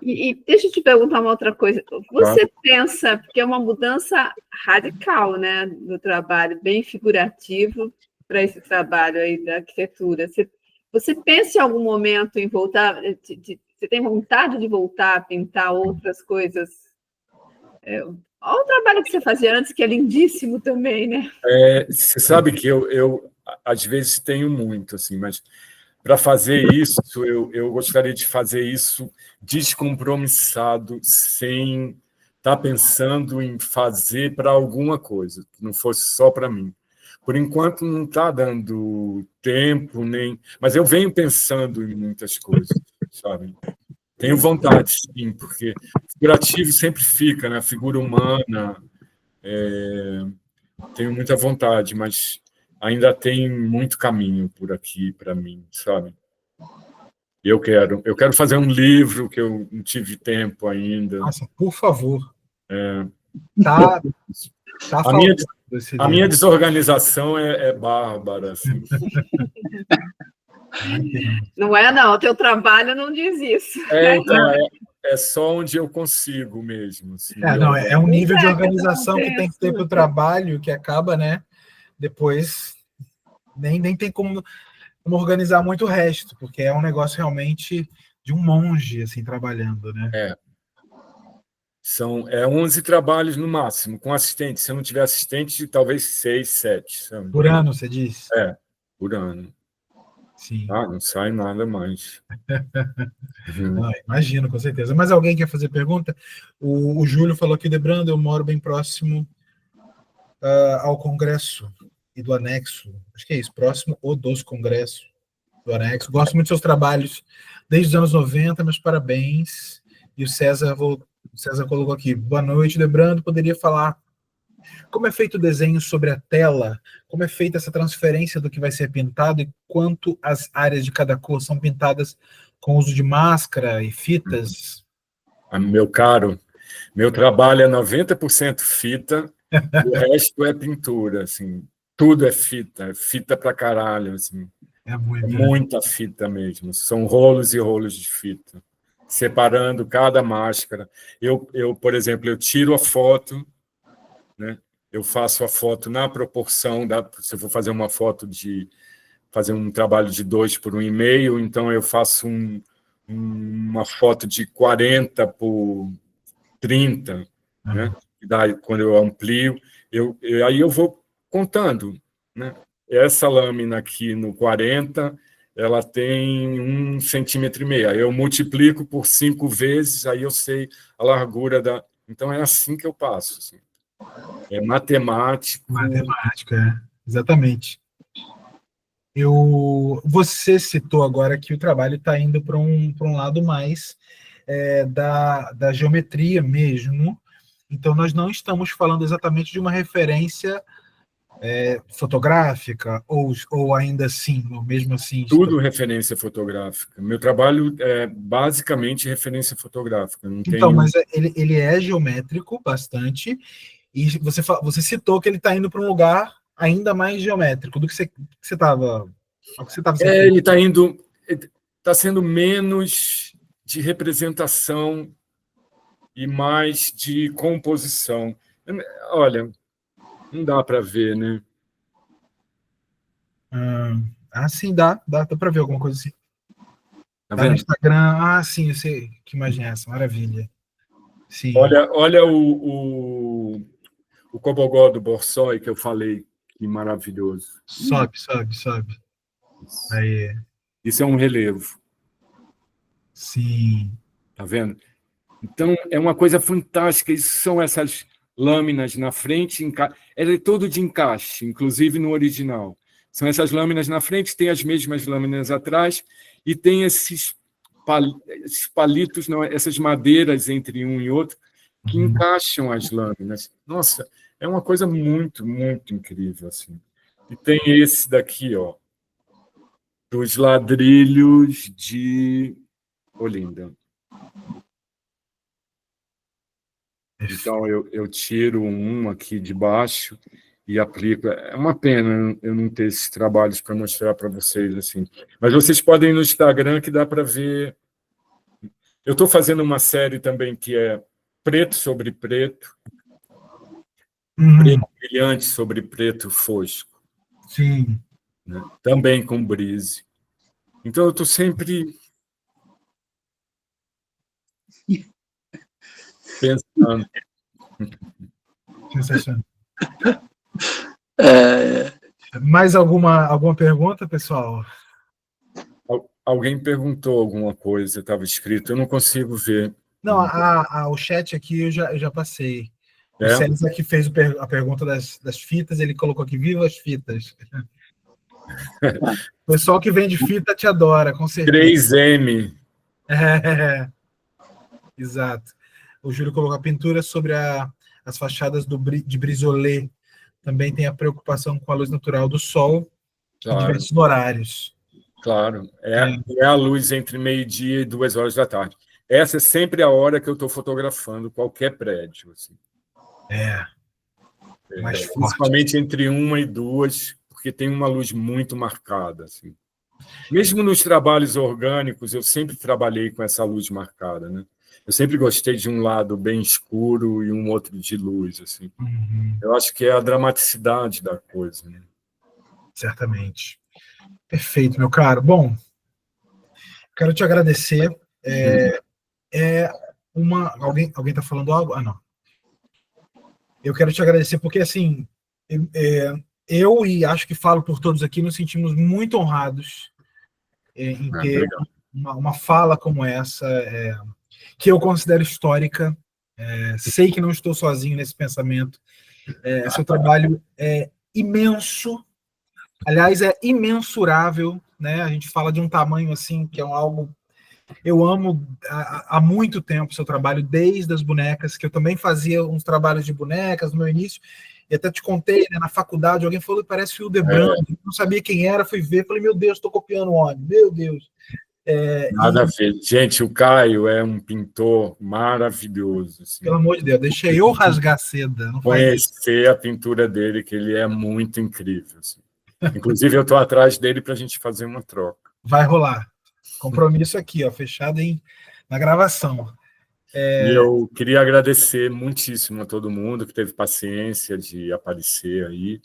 E deixa eu te perguntar uma outra coisa. Você pensa, porque é uma mudança radical, né, do trabalho, bem figurativo para esse trabalho aí da arquitetura. Você pensa em algum momento em voltar? Você tem vontade de voltar a pintar outras coisas? Olha o trabalho que você fazia antes, que é lindíssimo também, né? Você sabe que eu às vezes tenho muito, assim, mas para fazer isso, eu gostaria de fazer isso descompromissado, sem estar pensando em fazer para alguma coisa, que não fosse só para mim. por enquanto não está dando tempo, nem... Mas eu venho pensando em muitas coisas, sabe? Tenho vontade, sim, porque figurativo sempre fica, né? Figura humana, tenho muita vontade, mas ainda tem muito caminho por aqui para mim, sabe? Eu quero fazer um livro que eu não tive tempo ainda. Nossa, por favor. É, Tá a minha, faltando esse a minha livro. desorganização é bárbara, assim. Não é, não. O teu trabalho não diz isso. Então, é só onde eu consigo mesmo. Assim, Não, é um nível de organização não que tem que ter para o trabalho que acaba, né? Depois nem tem como organizar muito o resto, porque é um negócio realmente de um monge assim trabalhando, né? São 11 trabalhos no máximo, com assistente. Se eu não tiver assistente, talvez 6, 7. Sabe? Por ano, você diz? Por ano. Sim. Não sai nada mais. Imagino, com certeza. Mas alguém quer fazer pergunta? O Júlio falou que, Debrando, eu moro bem próximo ao Congresso e do Anexo. Acho que é isso, próximo ou dos Congressos do Anexo. Gosto muito dos seus trabalhos desde os anos 90, meus parabéns. E o César colocou aqui, boa noite, Debrando, poderia falar como é feito o desenho sobre a tela, como é feita essa transferência do que vai ser pintado e quanto as áreas de cada cor são pintadas com uso de máscara e fitas? Meu caro, meu trabalho é 90% fita, o resto é pintura, assim. Tudo é fita pra caralho, assim. É muito, muita fita mesmo. São rolos e rolos de fita, separando cada máscara. Por exemplo, eu tiro a foto, né? Eu faço a foto na proporção se eu for fazer uma foto fazer um trabalho de 2 por 1,5, então eu faço uma foto de 40 por 30, né? E daí, quando eu amplio, aí eu vou contando, né? Essa lâmina aqui no 40, ela tem 1,5 centímetro. Aí eu multiplico por 5 vezes, aí eu sei a largura da... Então, é assim que eu passo. Assim. É matemático. Matemática, exatamente. Você citou agora que o trabalho está indo para um lado mais da geometria mesmo. Então, nós não estamos falando exatamente de uma referência fotográfica, ou ainda assim, ou mesmo assim... Tudo referência fotográfica. Meu trabalho é basicamente referência fotográfica. Não então, tenho... mas ele é geométrico bastante, e você citou que ele está indo para um lugar ainda mais geométrico do que você estava... ele está indo... Está sendo menos de representação e mais de composição. Olha, não dá para ver, né? Sim, dá para ver alguma coisa assim. Tá Tá vendo? no Instagram, sim, eu sei, que imagem é essa, maravilha. Sim. Olha o Cobogó do Borsoi que eu falei, que maravilhoso. Sobe. Aí, Isso é um relevo. sim. Tá vendo? Então, é uma coisa fantástica. Isso são essas lâminas na frente. Ela é todo de encaixe, inclusive no original. São essas lâminas na frente, tem as mesmas lâminas atrás, e tem esses palitos, não, essas madeiras entre um e outro, que encaixam as lâminas. Nossa, é uma coisa muito, muito incrível. Assim. E tem esse daqui, ó, dos ladrilhos de Olinda. Então, eu tiro um aqui de baixo e aplico. É uma pena eu não ter esses trabalhos para mostrar para vocês. Assim. Mas vocês podem ir no Instagram que dá para ver. Eu estou fazendo uma série também que é preto sobre preto, preto brilhante sobre preto fosco. Sim. Né? Também com brise. Então, eu estou sempre pensando. Sensacional. Mais alguma pergunta, pessoal? Alguém perguntou alguma coisa, estava escrito, eu não consigo ver. Não, o chat aqui eu já passei. O César que fez a pergunta das fitas, ele colocou aqui, viva as fitas. O pessoal que vende fita te adora, com certeza. 3M. Exato. O Júlio colocou a pintura sobre as fachadas de Brisolé. Também tem a preocupação com a luz natural do sol em diversos horários. Claro. É a luz entre meio-dia e 2 horas da tarde. Essa é sempre a hora que eu estou fotografando qualquer prédio. Assim. Mais forte. Principalmente entre 1 e 2, porque tem uma luz muito marcada. Assim. Mesmo nos trabalhos orgânicos, eu sempre trabalhei com essa luz marcada, né? Eu sempre gostei de um lado bem escuro e um outro de luz, assim. Eu acho que é a dramaticidade da coisa, né? Certamente. Perfeito, meu caro. Bom, quero te agradecer. Alguém está falando algo? Ah, não. Eu quero te agradecer porque, assim, eu e acho que falo por todos aqui, nos sentimos muito honrados em ter uma fala como essa, que eu considero histórica. Sei que não estou sozinho nesse pensamento. Seu trabalho é imenso, aliás, é imensurável, né? A gente fala de um tamanho assim, que é algo... Eu amo há muito tempo o seu trabalho, desde as bonecas, que eu também fazia uns trabalhos de bonecas no meu início, e até te contei, né, na faculdade, alguém falou que parece o Hildebrand, não sabia quem era, fui ver, falei, meu Deus, estou copiando o homem, meu Deus. Nada a ver. Gente, o Caio é um pintor maravilhoso. Assim. Pelo amor de Deus, deixa eu rasgar a seda. Não conhecer a pintura dele, que ele é muito incrível. Assim. Inclusive, eu estou atrás dele para a gente fazer uma troca. Vai rolar. Compromisso aqui, ó, fechado na gravação. E eu queria agradecer muitíssimo a todo mundo que teve paciência de aparecer aí.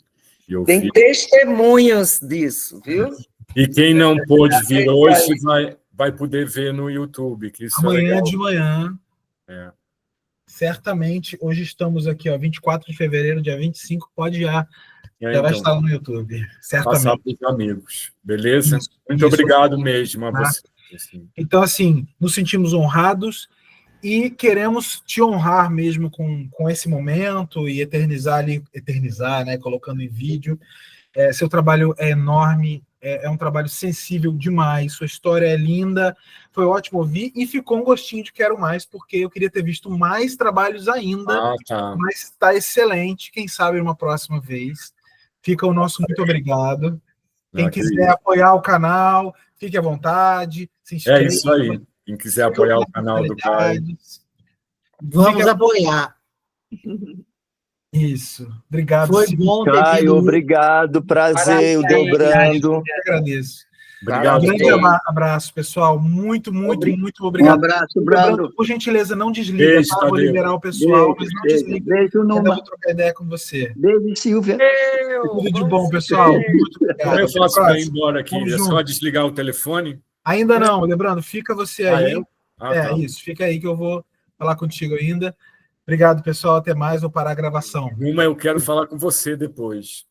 Tem testemunhos disso, viu? E quem não pôde vir hoje vai poder ver no YouTube. Que isso amanhã de manhã. Certamente, hoje estamos aqui, ó, 24 de fevereiro, dia 25, pode já vai estar no YouTube. Certamente. Passar para os amigos, beleza? Muito obrigado mesmo a você. Assim. Então, assim, nos sentimos honrados e queremos te honrar mesmo com esse momento e eternizar, né, colocando em vídeo. Seu trabalho é enorme, é um trabalho sensível demais, sua história é linda, foi ótimo ouvir e ficou um gostinho de quero mais, porque eu queria ter visto mais trabalhos ainda, mas está excelente, quem sabe uma próxima vez. Fica o nosso muito obrigado. Quem quiser apoiar o canal, fique à vontade, se inscreva. É isso aí, quem quiser apoiar o canal do Caio. Vamos apoiar. Isso. Obrigado. Foi bom, Caio, obrigado. Prazer, o dobrando. Eu agradeço. Obrigado. Um grande abraço, pessoal. Muito obrigado. Um abraço, Brando. Por gentileza, não desliga, Beijo, tá? Vou liberar o pessoal, mas não desliga. Beijo, Numa. Eu vou trocar ideia com você. Beijo, Silvia. Tudo de bom, pessoal. Muito obrigado. Como eu faço para ir embora aqui? Vamos É junto. só desligar o telefone? Ainda não, Lebrando. Fica você aí. Tá. Isso. Fica aí que eu vou falar contigo ainda. Obrigado, pessoal. Até mais. Vou parar a gravação. Eu quero falar com você depois.